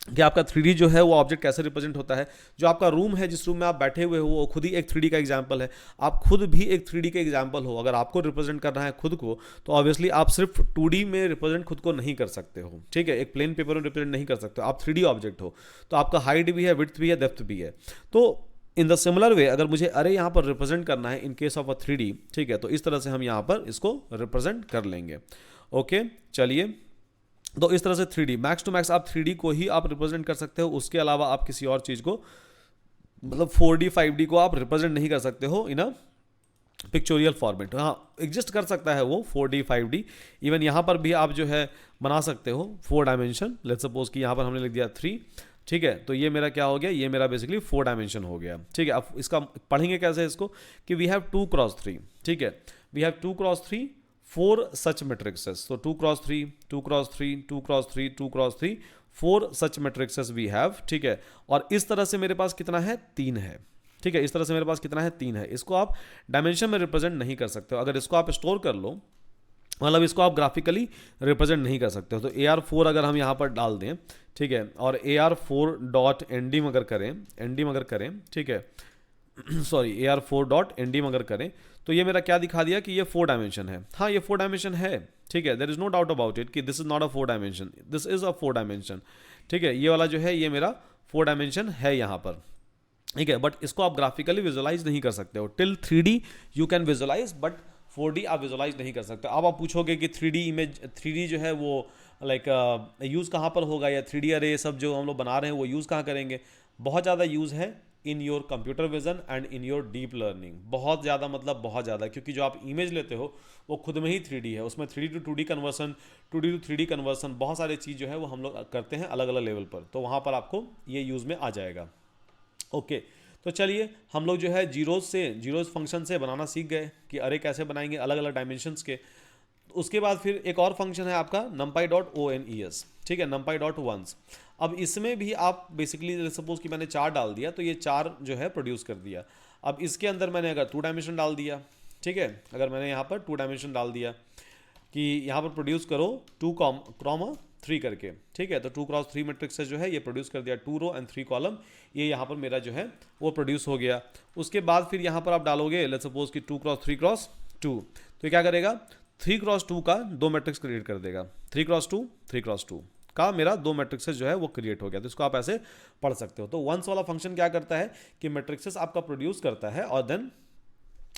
कि आपका 3D जो है वो ऑब्जेक्ट कैसे रिप्रेजेंट होता है। जो आपका रूम है, जिस रूम में आप बैठे हुए हो, वो खुद ही एक 3D का एग्जाम्पल है। आप खुद भी एक 3D के एग्जाम्पल हो। अगर आपको रिप्रेजेंट करना है खुद को, तो ऑब्वियसली आप सिर्फ 2D में रिप्रेजेंट खुद को नहीं कर सकते हो। ठीक है, एक प्लेन पेपर में रिप्रेजेंट नहीं कर सकते हो, आप 3D ऑब्जेक्ट हो। तो आपका हाइट भी है, विड्थ भी है, डेप्थ भी है। तो इन द सिमिलर वे अगर मुझे अरे यहाँ पर रिप्रेजेंट करना है इन केस ऑफ अ 3D, ठीक है, तो इस तरह से हम यहाँ पर इसको रिप्रेजेंट कर लेंगे। ओके, चलिए, तो इस तरह से 3D मैक्स टू मैक्स आप 3D को ही आप रिप्रेजेंट कर सकते हो। उसके अलावा आप किसी और चीज़ को, मतलब 4D 5D को आप रिप्रेजेंट नहीं कर सकते हो इन अ पिक्चोरियल फॉर्मेट। हाँ, एग्जिस्ट कर सकता है वो 4D 5D, इवन यहाँ पर भी आप जो है बना सकते हो 4 डायमेंशन। लेट्स सपोज कि यहाँ पर हमने लिख दिया 3, ठीक है, तो ये मेरा क्या हो गया, ये मेरा बेसिकली 4 डायमेंशन हो गया। ठीक है, अब इसका पढ़ेंगे कैसे इसको, कि वी हैव 2 क्रॉस 3, ठीक है, we have 2 cross 3 4 such matrices. So 2 cross 3, 2 cross 3, 2 cross 3, 2 cross 3, 4 such matrices we have, ठीक है। और इस तरह से मेरे पास कितना है, 3 है। ठीक है, इस तरह से मेरे पास कितना है, 3 है। इसको आप डायमेंशन में रिप्रेजेंट नहीं कर सकते हो। अगर इसको आप स्टोर कर लो, मतलब इसको आप ग्राफिकली रिप्रेजेंट नहीं कर सकते हो। तो AR4 अगर हम यहाँ पर डाल दें, ठीक है, और AR4 डॉट एंडिम अगर करें, ठीक है, सॉरी AR4 डॉट एंडिम अगर करें, तो ये मेरा क्या दिखा दिया कि ये 4 डायमेंशन है। हाँ, ये 4 डायमेंशन है, ठीक है, there is no doubt about it कि this is not a 4 dimension, this is a 4 dimension. ठीक है, ये वाला जो है ये मेरा 4 डायमेंशन है यहाँ पर। ठीक है, बट इसको आप ग्राफिकली विजुअलाइज नहीं कर सकते हो। Till 3D you can visualize, but 4D आप विजुअलाइज नहीं कर सकते। अब आप पूछोगे कि 3D इमेज, 3D जो है वो लाइक यूज़ कहाँ पर होगा, या 3D अरे सब जो हम लोग बना रहे हैं वो यूज़ कहाँ करेंगे। बहुत ज़्यादा यूज़ है in your computer vision and in your deep learning. बहुत ज़्यादा, मतलब बहुत ज़्यादा, क्योंकि जो आप इमेज लेते हो वो खुद में ही 3D है। उसमें 3D to 2D conversion, 2D to 3D conversion, बहुत सारी चीज़ जो है वो हम लोग करते हैं अलग अलग लेवल पर। तो वहाँ पर आपको ये यूज़ में आ जाएगा। ओके, तो चलिए हम लोग जो है जीरोज फंक्शन से बनाना सीख गए कि अरे कैसे बनाएंगे अलग अलग डायमेंशंस के। उसके बाद फिर एक और फंक्शन है आपका numpy.ones, ठीक है, numpy.ones। अब इसमें भी आप बेसिकली सपोज कि मैंने 4 डाल दिया, तो ये 4 जो है प्रोड्यूस कर दिया। अब इसके अंदर मैंने अगर 2 डायमेंशन डाल दिया, ठीक है, अगर मैंने यहाँ पर 2 डायमेंशन डाल दिया कि यहाँ पर प्रोड्यूस करो 2 क्रॉमा 3 करके, ठीक है, तो 2 क्रॉस 3 मैट्रिक्स जो है ये प्रोड्यूस कर दिया, 2 रो एंड 3 कॉलम, ये यहाँ पर मेरा जो है वो प्रोड्यूस हो गया। उसके बाद फिर यहाँ पर आप डालोगे लेट्स सपोज कि 2 क्रॉस 3 क्रॉस 2, तो क्या करेगा, 3 क्रॉस 2 का 2 मैट्रिक्स क्रिएट कर देगा। 3 क्रॉस 2, 3 क्रॉस 2 का मेरा 2 मैट्रिक्सेस जो है वो क्रिएट हो गया। तो इसको आप ऐसे पढ़ सकते हो। तो वंस वाला फंक्शन क्या करता है कि मैट्रिक्सेस आपका प्रोड्यूस करता है, और देन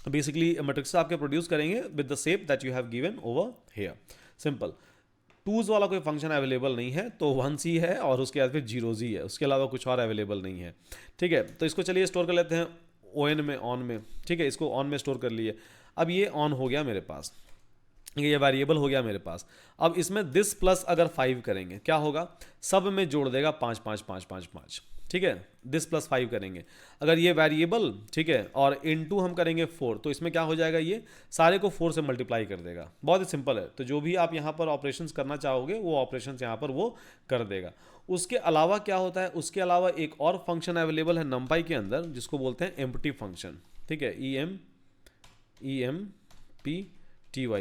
बेसिकली मैट्रिक्सेस आपके प्रोड्यूस करेंगे with the shape that you have given over here. Simple. Twos वाला कोई फंक्शन अवेलेबल नहीं है, तो 1 ही है और उसके बाद फिर 0 ही है, उसके अलावा कुछ और अवेलेबल नहीं है। ठीक है, तो इसको चलिए स्टोर कर लेते हैं ON में, ऑन में। ठीक है, इसको ऑन में स्टोर कर लिए। अब ये ऑन हो गया मेरे पास, ये वेरिएबल हो गया मेरे पास। अब इसमें दिस प्लस अगर 5 करेंगे क्या होगा, सब में जोड़ देगा 5 5 5 5 5। ठीक है, दिस प्लस 5 करेंगे अगर ये वेरिएबल, ठीक है, और इनटू हम करेंगे 4, तो इसमें क्या हो जाएगा, ये सारे को 4 से मल्टीप्लाई कर देगा। बहुत ही सिंपल है। तो जो भी आप यहाँ पर ऑपरेशंस करना चाहोगे वो ऑपरेशंस यहाँ पर वो कर देगा। उसके अलावा क्या होता है, उसके अलावा एक और फंक्शन अवेलेबल है numpy के अंदर जिसको बोलते हैं एम्प्टी फंक्शन। ठीक है, EMPTY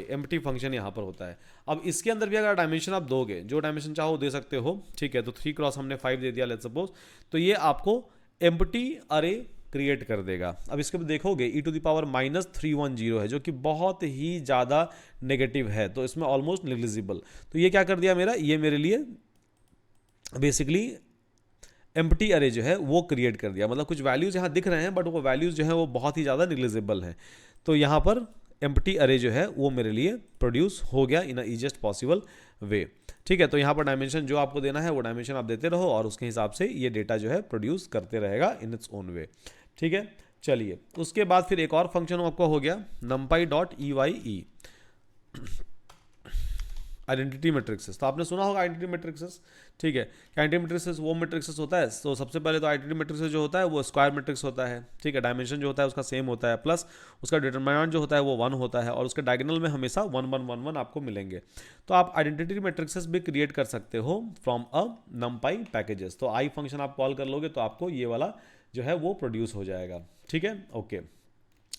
एम्प्टी फंक्शन यहाँ पर होता है। अब इसके अंदर भी अगर डायमेंशन आप दोगे, जो डायमेंशन चाहो दे सकते हो। ठीक है, तो 3 क्रॉस हमने 5 दे दिया लेट्स सपोज, तो ये आपको एम्प्टी अरे क्रिएट कर देगा। अब इसके बाद देखोगे e⁻310 है, जो कि बहुत ही ज़्यादा नेगेटिव है, तो इसमें ऑलमोस्ट नेग्लिजिबल। तो ये क्या कर दिया मेरा, ये मेरे लिए बेसिकली एम्प्टी अरे जो है वो क्रिएट कर दिया। मतलब कुछ वैल्यूज़ यहाँ दिख रहे हैं बट वो वैल्यूज़ जो है वो बहुत ही ज़्यादा नेग्लिजिबल हैं। तो यहाँ पर एम्प्टी अरे जो है वो मेरे लिए प्रोड्यूस हो गया इन अ ईजेस्ट पॉसिबल वे। ठीक है, तो यहाँ पर डायमेंशन जो आपको देना है वो डायमेंशन आप देते रहो और उसके हिसाब से ये डेटा जो है प्रोड्यूस करते रहेगा इन इट्स ओन वे। ठीक है, चलिए उसके बाद फिर एक और फंक्शन आपको हो गया numpy.eye। आइडेंटिटी मैट्रिक्सेस, तो आपने सुना होगा आइडेंटिटी मैट्रिक्सेस, ठीक है। आइडेंटिटी मैट्रिक्सेस वो मैट्रिक्सेस होता है, तो सबसे पहले तो आइडेंटिटी मैट्रिक्सेस जो होता है वो स्क्वायर मैट्रिक्स होता है, ठीक है। डायमेंशन जो होता है उसका सेम होता है, प्लस उसका डिटरमिनेंट जो होता है वो 1 होता है, और उसके डायगोनल में हमेशा 1 1 1 1 आपको मिलेंगे। तो आप आइडेंटिटी मैट्रिक्सेस भी क्रिएट कर सकते हो फ्रॉम अ numpy पैकेजेस। तो आई फंक्शन आप कॉल कर लोगे तो आपको ये वाला जो है वो प्रोड्यूस हो जाएगा, ठीक है, ओके।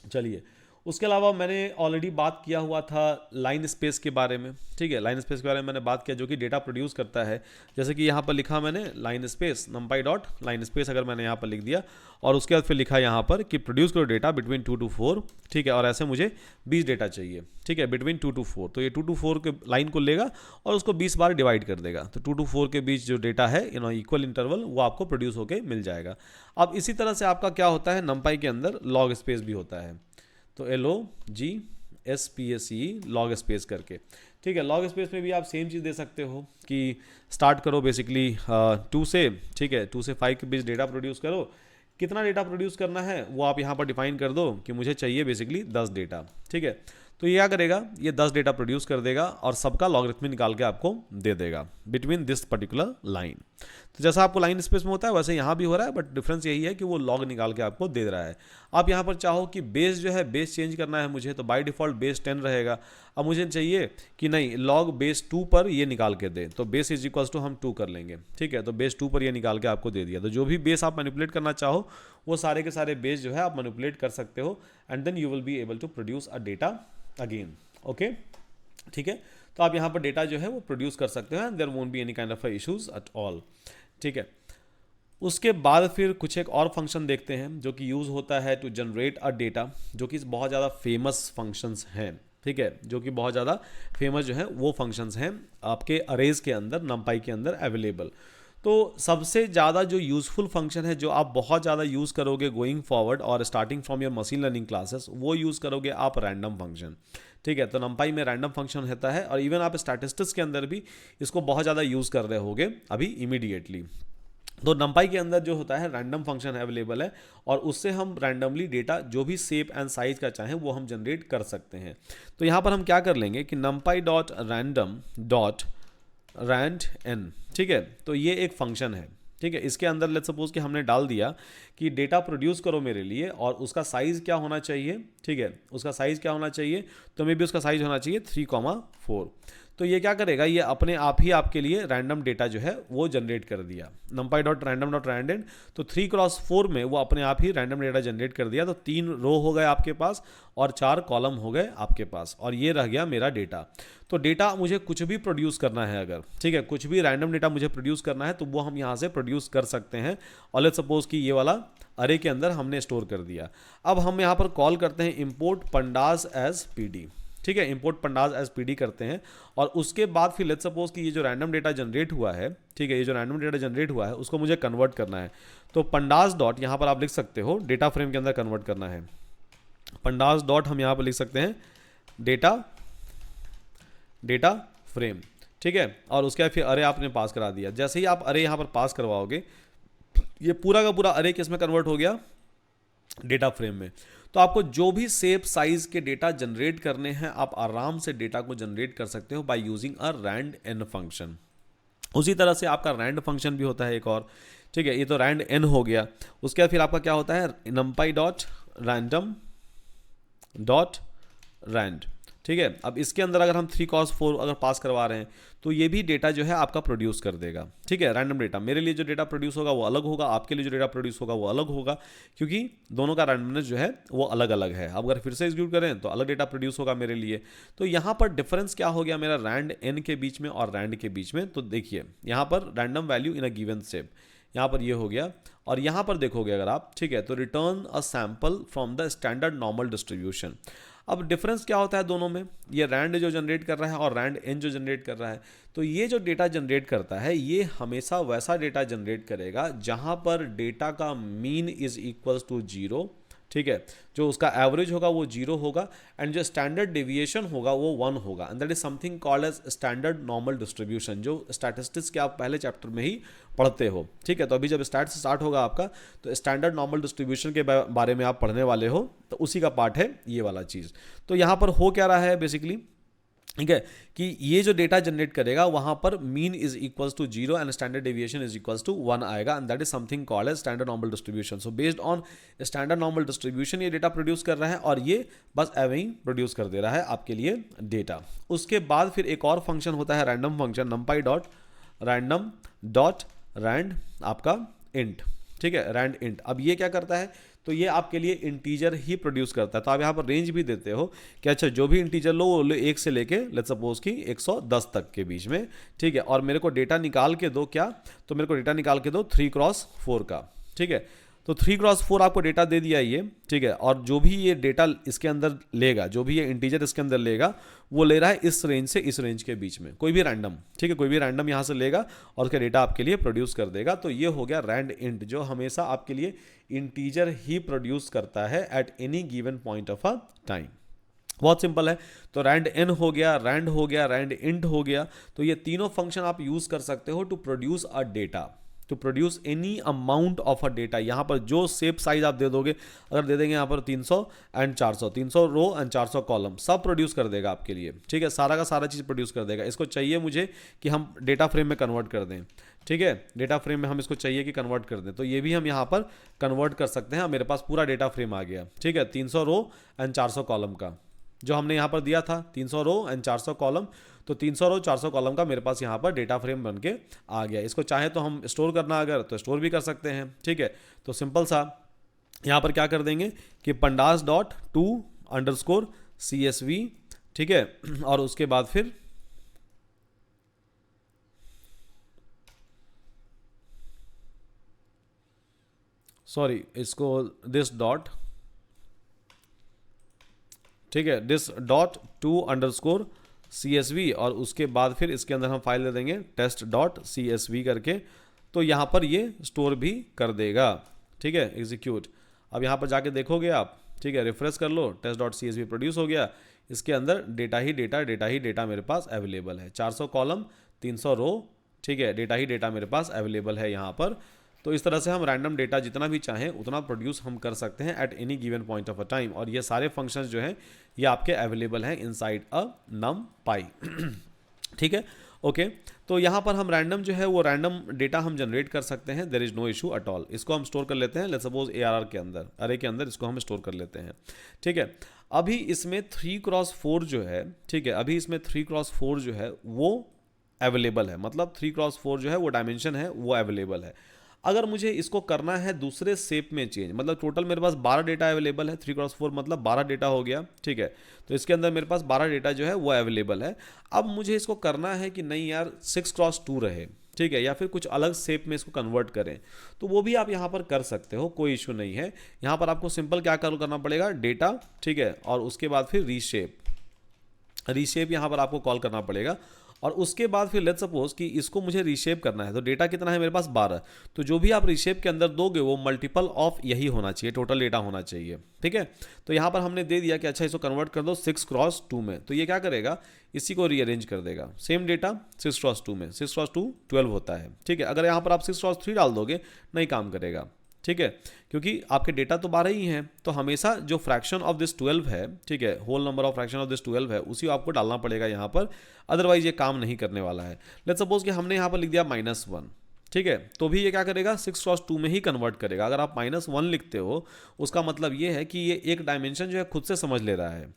चलिए, उसके अलावा मैंने ऑलरेडी बात किया हुआ था लाइन स्पेस के बारे में, ठीक है। लाइन स्पेस के बारे में मैंने बात किया, जो कि डेटा प्रोड्यूस करता है। जैसे कि यहाँ पर लिखा मैंने line space numpy dot line space, अगर मैंने यहाँ पर लिख दिया और उसके बाद फिर लिखा यहाँ पर कि प्रोड्यूस करो डेटा बिटवीन 2 to 4, ठीक है। और ऐसे मुझे 20 डेटा चाहिए, ठीक है, बिटवीन 2 to 4। तो ये 2 to 4 के लाइन को लेगा और उसको 20 बार डिवाइड कर देगा। तो 2 to 4 के बीच जो डेटा है इक्वल इंटरवल, वो आपको प्रोड्यूस होकर मिल जाएगा। अब इसी तरह से आपका क्या होता है, numpy के अंदर लॉग स्पेस भी होता है। तो LOGSPACE लॉग स्पेस करके, ठीक है। लॉग स्पेस में भी आप सेम चीज़ दे सकते हो कि स्टार्ट करो बेसिकली 2 से, ठीक है, 2 से 5 के बीच डेटा प्रोड्यूस करो। कितना डेटा प्रोड्यूस करना है वो आप यहाँ पर डिफाइन कर दो कि मुझे चाहिए बेसिकली 10 डेटा, ठीक है। तो ये क्या करेगा, ये 10 डेटा प्रोड्यूस कर देगा और सबका लॉगरिथमिक निकाल के आपको दे देगा बिटवीन दिस पर्टिकुलर लाइन। तो जैसा आपको लाइन स्पेस में होता है वैसे यहाँ भी हो रहा है, बट डिफरेंस यही है कि वो लॉग निकाल के आपको दे रहा है। आप यहाँ पर चाहो कि बेस जो है बेस चेंज करना है मुझे, तो बाय डिफ़ॉल्ट बेस 10 रहेगा। अब मुझे चाहिए कि नहीं, लॉग बेस 2 पर ये निकाल के दे, तो बेस इज इक्वल्स टू हम 2 कर लेंगे, ठीक है। तो बेस 2 पर ये निकाल के आपको दे दिया। तो जो भी बेस आप मैनिपुलेट करना चाहो वो सारे के सारे बेस जो है आप मैनिपुलेट कर सकते हो, and then you will be able to produce a data again, okay, ठीक है। तो आप यहाँ पर डेटा जो है वो प्रोड्यूस कर सकते हो, and there won't be any kind of issues at all, ठीक है। उसके बाद फिर कुछ एक और फंक्शन देखते हैं जो कि यूज़ होता है टू जनरेट अ डेटा, जो कि बहुत ज़्यादा फेमस फंक्शंस हैं, ठीक है, जो कि बहुत ज़्यादा फेमस जो है वो फंक्शंस हैं आपके अरेज के अंदर, numpy के अंदर अवेलेबल। तो सबसे ज़्यादा जो यूज़फुल फंक्शन है, जो आप बहुत ज़्यादा यूज़ करोगे गोइंग फॉरवर्ड और starting from your machine learning classes, वो यूज़ करोगे आप रैंडम फंक्शन, ठीक है। तो numpy में रैंडम फंक्शन होता है, और इवन आप स्टैटिस्टिक्स के अंदर भी इसको बहुत ज़्यादा यूज़ कर रहे होगे अभी इमीडिएटली। तो numpy के अंदर जो होता है रैंडम फंक्शन अवेलेबल है, और उससे हम रैंडमली डेटा जो भी शेप एंड साइज का चाहें वो हम जनरेट कर सकते हैं। तो यहाँ पर हम क्या कर लेंगे कि numpy dot random dot rand n, ठीक है। तो ये एक फंक्शन है, ठीक है। इसके अंदर लेट्स सपोज कि हमने डाल दिया कि डेटा प्रोड्यूस करो मेरे लिए, और उसका साइज़ क्या होना चाहिए, ठीक है, उसका साइज़ क्या होना चाहिए, तो मे भी उसका साइज़ होना चाहिए 3,4। तो ये क्या करेगा, ये अपने आप ही आपके लिए रैंडम डेटा जो है वो जनरेट कर दिया, numpy dot random dot random. तो 3x4 में वो अपने आप ही रैंडम डेटा जनरेट कर दिया। तो 3 रो हो गए आपके पास और 4 कॉलम हो गए आपके पास, और ये रह गया मेरा डेटा। तो डेटा मुझे कुछ भी प्रोड्यूस करना है अगर, ठीक है, कुछ भी रैंडम डेटा मुझे प्रोड्यूस करना है तो वो हम यहाँ से प्रोड्यूस कर सकते हैं। और लेट्स सपोज कि ये वाला अरे के अंदर हमने स्टोर कर दिया। अब हम यहाँ पर कॉल करते हैं इंपोर्ट पंडाज एज पीडी, ठीक है, इंपोर्ट पंडाज एज पीडी करते हैं। और उसके बाद फिर लेट्स सपोज कि ये जो रैंडम डेटा जनरेट हुआ है, ठीक है, ये जो रैंडम डेटा जनरेट हुआ है उसको मुझे कन्वर्ट करना है। तो पंडाज डॉट यहाँ पर आप लिख सकते हो डेटा फ्रेम के अंदर कन्वर्ट करना है। पंडाज डॉट हम यहाँ पर लिख सकते हैं डेटा फ्रेम, ठीक है। और उसके बाद फिर अरे आपने पास करा दिया। जैसे ही आप अरे यहाँ पर पास करवाओगे, ये पूरा का पूरा अरे किस में कन्वर्ट हो गया, डेटा फ्रेम में। तो आपको जो भी शेप साइज के डेटा जनरेट करने हैं आप आराम से डेटा को जनरेट कर सकते हो by using a rand n function. उसी तरह से आपका रैंड फंक्शन भी होता है एक और, ठीक है, ये तो रैंड एन हो गया। उसके बाद फिर आपका क्या होता है numpy dot random dot rand, ठीक है। अब इसके अंदर अगर हम 3x4 अगर पास करवा रहे हैं तो ये भी डेटा जो है आपका प्रोड्यूस कर देगा, ठीक है, रैंडम डेटा। मेरे लिए जो डेटा प्रोड्यूस होगा वो अलग होगा, आपके लिए जो डेटा प्रोड्यूस होगा वो अलग होगा, क्योंकि दोनों का रैंडमनेस जो है वो अलग अलग है। अब अगर फिर से एग्जीक्यूट करें तो अलग डेटा प्रोड्यूस होगा मेरे लिए। तो यहाँ पर डिफरेंस क्या हो गया मेरा रैंड एन के बीच में और रैंड के बीच में। तो देखिए यहाँ पर random value in a given shape, यहाँ पर ये हो गया। और यहाँ पर देखोगे अगर आप, ठीक है, तो return a sample from the standard normal distribution. अब डिफरेंस क्या होता है दोनों में, ये रैंड जो जनरेट कर रहा है और रैंड एन जो जनरेट कर रहा है। तो ये जो डेटा जनरेट करता है ये हमेशा वैसा डेटा जनरेट करेगा जहां पर डेटा का मीन इज इक्वल्स टू 0, ठीक है, जो उसका एवरेज होगा वो 0 होगा, एंड जो स्टैंडर्ड डेविएशन होगा वो 1 होगा, and that is something called as standard normal distribution, जो स्टैटिस्टिक्स के आप पहले चैप्टर में ही पढ़ते हो, ठीक है। तो अभी जब स्टार्ट से स्टार्ट होगा आपका तो स्टैंडर्ड नॉर्मल डिस्ट्रीब्यूशन के बारे में आप पढ़ने वाले हो, तो उसी का पार्ट है ये वाला चीज़। तो यहाँ पर हो क्या रहा है बेसिकली ठीक है, कि ये जो डेटा जनरेट करेगा वहां पर mean is equals to 0 and standard deviation is equals to 1 आएगा, and that is something called as standard normal distribution. So based on standard normal distribution ये डेटा प्रोड्यूस कर रहा है, और ये बस एवे ही प्रोड्यूस कर दे रहा है आपके लिए डेटा। उसके बाद फिर एक और फंक्शन होता है random function, numpy dot random dot rand आपका इंट, ठीक है, रैंड इंट। अब ये क्या करता है, तो ये आपके लिए इंटीजर ही प्रोड्यूस करता है। तो आप यहाँ पर रेंज भी देते हो कि अच्छा जो भी इंटीजर लो वो 1 से लेके लेट्स सपोज कि 110 तक के बीच में, ठीक है, और मेरे को डेटा निकाल के दो क्या, तो मेरे को डेटा निकाल के दो 3x4 का, ठीक है। तो 3x4 आपको डेटा दे दिया ये, ठीक है, और जो भी ये डेटा इसके अंदर लेगा, जो भी ये इंटीजर इसके अंदर लेगा, वो ले रहा है इस रेंज से इस रेंज के बीच में, कोई भी रैंडम, ठीक है, कोई भी रैंडम यहाँ से लेगा और उसका डेटा आपके लिए प्रोड्यूस कर देगा। तो ये हो गया रैंड इंट, जो हमेशा आपके लिए इंटीजर ही प्रोड्यूस करता है eight any given point of a time. बहुत सिंपल है। तो रैंड एन हो गया, रैंड हो गया, रैंड इंट हो गया। तो ये तीनों फंक्शन आप यूज कर सकते हो to produce a data, to produce any amount of a data. यहाँ पर जो शेप साइज आप दे दोगे, अगर दे देंगे यहाँ पर 300 एंड 400, 300 रो एंड 400 कॉलम, सब प्रोड्यूस कर देगा आपके लिए, ठीक है, सारा का सारा चीज़ प्रोड्यूस कर देगा। इसको चाहिए मुझे कि हम डेटा फ्रेम में कन्वर्ट कर दें, ठीक है, डेटा फ्रेम में हम इसको चाहिए कि कन्वर्ट कर दें, तो ये भी हम यहाँ पर कन्वर्ट कर सकते हैं। मेरे पास पूरा डेटा फ्रेम आ गया, ठीक है, 300 रो एंड 400 कॉलम का, जो हमने यहाँ पर दिया था 300 रो एंड 400 कॉलम, तो 300 रो 400 कॉलम का मेरे पास यहाँ पर डेटा फ्रेम बन के आ गया। इसको चाहे तो हम स्टोर करना अगर तो स्टोर भी कर सकते हैं, ठीक है। तो सिंपल सा यहाँ पर क्या कर देंगे कि pandas dot two underscore CSV, ठीक है, और उसके बाद फिर सॉरी इसको दिस डॉट, ठीक है, this dot two underscore CSV, और उसके बाद फिर इसके अंदर हम फाइल दे देंगे टेस्ट डॉट CSV करके। तो यहाँ पर ये स्टोर भी कर देगा, ठीक है, एग्जीक्यूट। अब यहाँ पर जाके देखोगे आप, ठीक है, रिफ्रेश कर लो, टेस्ट डॉट CSV प्रोड्यूस हो गया। इसके अंदर डेटा ही डेटा मेरे पास अवेलेबल है, 400 कॉलम 300 रो, ठीक है, डेटा ही डेटा मेरे पास अवेलेबल है यहाँ पर। तो इस तरह से हम रैंडम डेटा जितना भी चाहें उतना प्रोड्यूस हम कर सकते हैं eight any given point of a time, और ये सारे फंक्शंस जो हैं ये आपके अवेलेबल हैं इनसाइड अ numpy, ठीक है, ओके। तो यहाँ पर हम रैंडम जो है वो रैंडम डेटा हम जनरेट कर सकते हैं, there is no issue at all. इसको हम स्टोर कर लेते हैं, लेट्स सपोज ARR के अंदर, अरे के अंदर इसको हम स्टोर कर लेते हैं, ठीक है। अभी इसमें 3x4 जो है, ठीक है, अभी इसमें 3x4 जो है वो अवेलेबल है, मतलब 3x4 जो है वो डायमेंशन है वो अवेलेबल है। अगर मुझे इसको करना है दूसरे शेप में चेंज, मतलब टोटल मेरे पास 12 डेटा अवेलेबल है, 3x4 मतलब 12 डेटा हो गया, ठीक है। तो इसके अंदर मेरे पास 12 डेटा जो है वो अवेलेबल है। अब मुझे इसको करना है कि नहीं यार 6x2 रहे, ठीक है, या फिर कुछ अलग शेप में इसको कन्वर्ट करें, तो वो भी आप यहाँ पर कर सकते हो, कोई इशू नहीं है। यहाँ पर आपको सिंपल क्या करना पड़ेगा, डेटा, ठीक है, और उसके बाद फिर रीशेप यहाँ पर आपको कॉल करना पड़ेगा। और उसके बाद फिर लेट्स सपोज कि इसको मुझे रीशेप करना है, तो डेटा कितना है मेरे पास 12, तो जो भी आप रीशेप के अंदर दोगे वो मल्टीपल ऑफ यही होना चाहिए, टोटल डेटा होना चाहिए, ठीक है। तो यहाँ पर हमने दे दिया कि अच्छा इसको कन्वर्ट कर दो 6x2 में, तो ये क्या करेगा, इसी को रीअरेंज कर देगा, सेम डेटा 6x2 में, 6x2 12 होता है, ठीक है। अगर यहाँ पर आप 6x3 डाल दोगे नहीं काम करेगा, ठीक है, क्योंकि आपके डेटा तो 12 ही हैं, तो हमेशा जो फ्रैक्शन ऑफ दिस 12 है, ठीक है, whole number of fraction of this 12 है, उसी आपको डालना पड़ेगा यहाँ पर, अदरवाइज ये काम नहीं करने वाला है। लेट्स सपोज कि हमने यहाँ पर लिख दिया -1, ठीक है, तो भी ये क्या करेगा 6x2 में ही कन्वर्ट करेगा। अगर आप -1 लिखते हो उसका मतलब ये है कि ये एक डायमेंशन जो है खुद से समझ ले रहा है,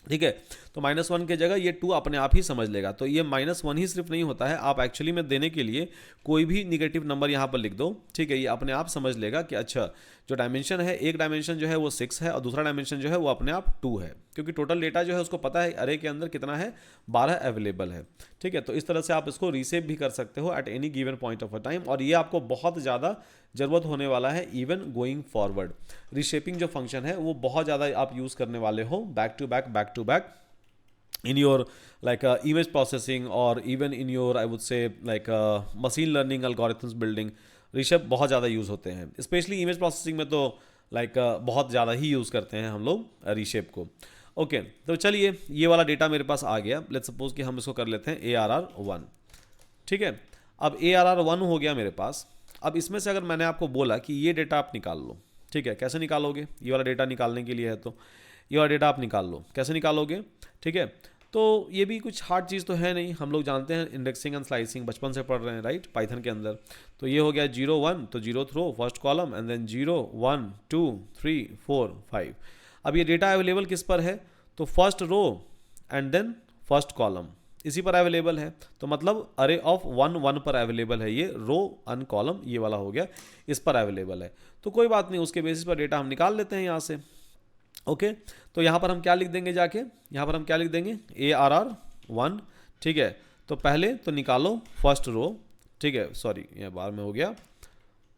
ठीक है। तो -1 की जगह ये 2 अपने आप ही समझ लेगा। तो ये -1 ही सिर्फ नहीं होता है, आप एक्चुअली में देने के लिए कोई भी निगेटिव नंबर यहाँ पर लिख दो, ठीक है, ये अपने आप समझ लेगा कि अच्छा जो डायमेंशन है, एक डायमेंशन जो है वो 6 है और दूसरा डायमेंशन जो है वो अपने आप 2 है, क्योंकि टोटल डेटा जो है उसको पता है अरे के अंदर कितना है, 12 अवेलेबल है, ठीक है। तो इस तरह से आप इसको रीसेप भी कर सकते हो at any given point of a time, और ये आपको बहुत ज़्यादा ज़रूरत होने वाला है इवन गोइंग फॉरवर्ड। रीशेपिंग जो फंक्शन है वो बहुत ज़्यादा आप यूज़ करने वाले हो back to back in your like image processing or even in your I would say like machine learning algorithms building, reshape बहुत ज़्यादा यूज़ होते हैं, स्पेशली इमेज प्रोसेसिंग में तो लाइक बहुत ज़्यादा ही यूज़ करते हैं हम लोग रीशेप को। ओके, तो चलिए ये वाला डेटा मेरे पास आ गया, लेट्स सपोज कि हम इसको कर लेते हैं ARR1, ठीक है। अब ARR1 हो गया मेरे पास। अब इसमें से अगर मैंने आपको बोला कि ये डेटा आप निकाल लो, ठीक है, कैसे निकालोगे, ये वाला डेटा निकालने के लिए है, तो ये वाला डेटा आप निकाल लो, कैसे निकालोगे, ठीक है। तो ये भी कुछ हार्ड चीज़ तो है नहीं, हम लोग जानते हैं इंडेक्सिंग एंड स्लाइसिंग बचपन से पढ़ रहे हैं राइट पाइथन के अंदर। तो ये हो गया 0 1, तो 0th row first column and then 0 1 2 3 4 5। अब ये डेटा अवेलेबल किस पर है, तो first row and then first column इसी पर अवेलेबल है, तो मतलब अरे ऑफ 1 1 पर अवेलेबल है, ये रो अन कॉलम ये वाला हो गया इस पर अवेलेबल है। तो कोई बात नहीं, उसके बेसिस पर डेटा हम निकाल लेते हैं यहाँ से। ओके तो यहाँ पर हम क्या लिख देंगे, जाके यहाँ पर हम क्या लिख देंगे, ARR1। ठीक है, तो पहले तो निकालो फर्स्ट रो, ठीक है सॉरी ये बार में हो गया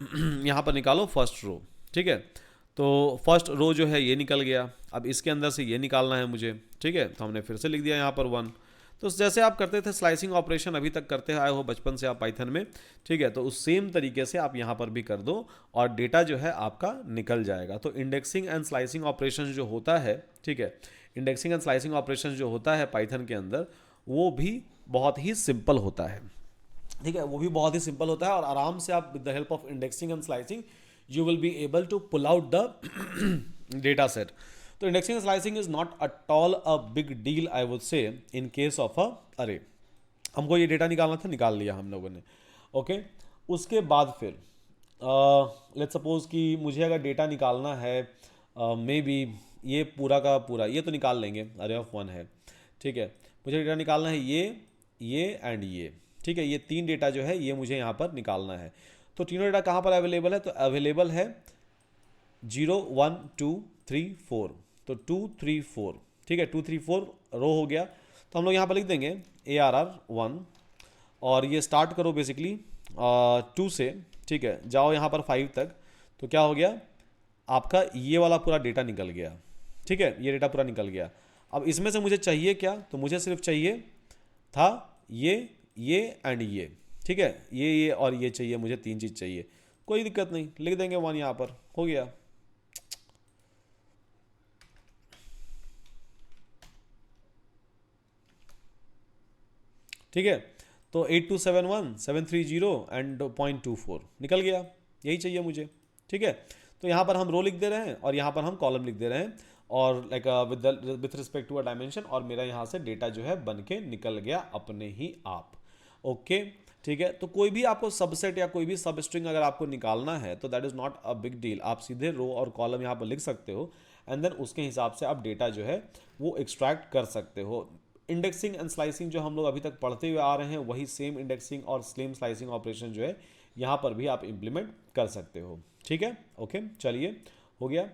यहाँ पर निकालो फर्स्ट रो। ठीक है, तो फर्स्ट रो जो है ये निकल गया, अब इसके अंदर से ये निकालना है मुझे। ठीक है, तो हमने फिर से लिख दिया यहाँ पर 1। तो जैसे आप करते थे स्लाइसिंग ऑपरेशन अभी तक करते आए हो बचपन से आप पाइथन में, ठीक है, तो उस सेम तरीके से आप यहाँ पर भी कर दो और डेटा जो है आपका निकल जाएगा। तो इंडेक्सिंग एंड स्लाइसिंग ऑपरेशन जो होता है, ठीक है, इंडेक्सिंग एंड स्लाइसिंग ऑपरेशन जो होता है पाइथन के अंदर, वो भी बहुत ही सिंपल होता है। ठीक है, वो भी बहुत ही सिंपल होता है और आराम से आप with the help of indexing and slicing you will be able to pull out the data set. तो indexing and slicing is not at all a big deal I would say in case of a अरे। हमको ये data निकालना था, निकाल लिया हम लोगों ने। ओके उसके बाद फिर लेट्स सपोज कि मुझे अगर डेटा निकालना है मे बी ये पूरा का पूरा, ये तो निकाल लेंगे, अरे ऑफ 1 है। ठीक है, मुझे डेटा निकालना है ये एंड ये। ठीक है, ये 3 डेटा जो है ये मुझे यहाँ पर निकालना है। तो तीनों डेटा कहाँ पर अवेलेबल है, तो अवेलेबल है 0 1 2 3 4, तो 2 3 4। ठीक है, 2 3 4 रो हो गया, तो हम लोग यहाँ पर लिख देंगे ARR1 और ये स्टार्ट करो बेसिकली 2 से। ठीक है, जाओ यहाँ पर 5 तक, तो क्या हो गया आपका ये वाला पूरा डेटा निकल गया। ठीक है, ये डेटा पूरा निकल गया। अब इसमें से मुझे चाहिए क्या, तो मुझे सिर्फ चाहिए था ये एंड ये। ठीक है, ये और ये चाहिए मुझे, 3 चीज़ चाहिए, कोई दिक्कत नहीं, लिख देंगे 1 यहाँ पर, हो गया। ठीक है, तो 8271 730 एंड 0.24 निकल गया, यही चाहिए मुझे। ठीक है, तो यहाँ पर हम रो लिख दे रहे हैं और यहाँ पर हम कॉलम लिख दे रहे हैं और like with respect to a dimension, और मेरा यहाँ से डेटा जो है बन के निकल गया अपने ही आप। ओके ठीक है, तो कोई भी आपको सबसेट या कोई भी सब स्ट्रिंग अगर आपको निकालना है तो that is not a big deal, आप सीधे रो और कॉलम यहाँ पर लिख सकते हो एंड देन उसके हिसाब से आप डेटा जो है वो एक्सट्रैक्ट कर सकते हो। इंडेक्सिंग एंड स्लाइसिंग जो हम लोग अभी तक पढ़ते हुए आ रहे हैं, वही सेम इंडेक्सिंग और स्लेम स्लाइसिंग ऑपरेशन जो है यहाँ पर भी आप इम्प्लीमेंट कर सकते हो। ठीक है, ओके चलिए हो गया।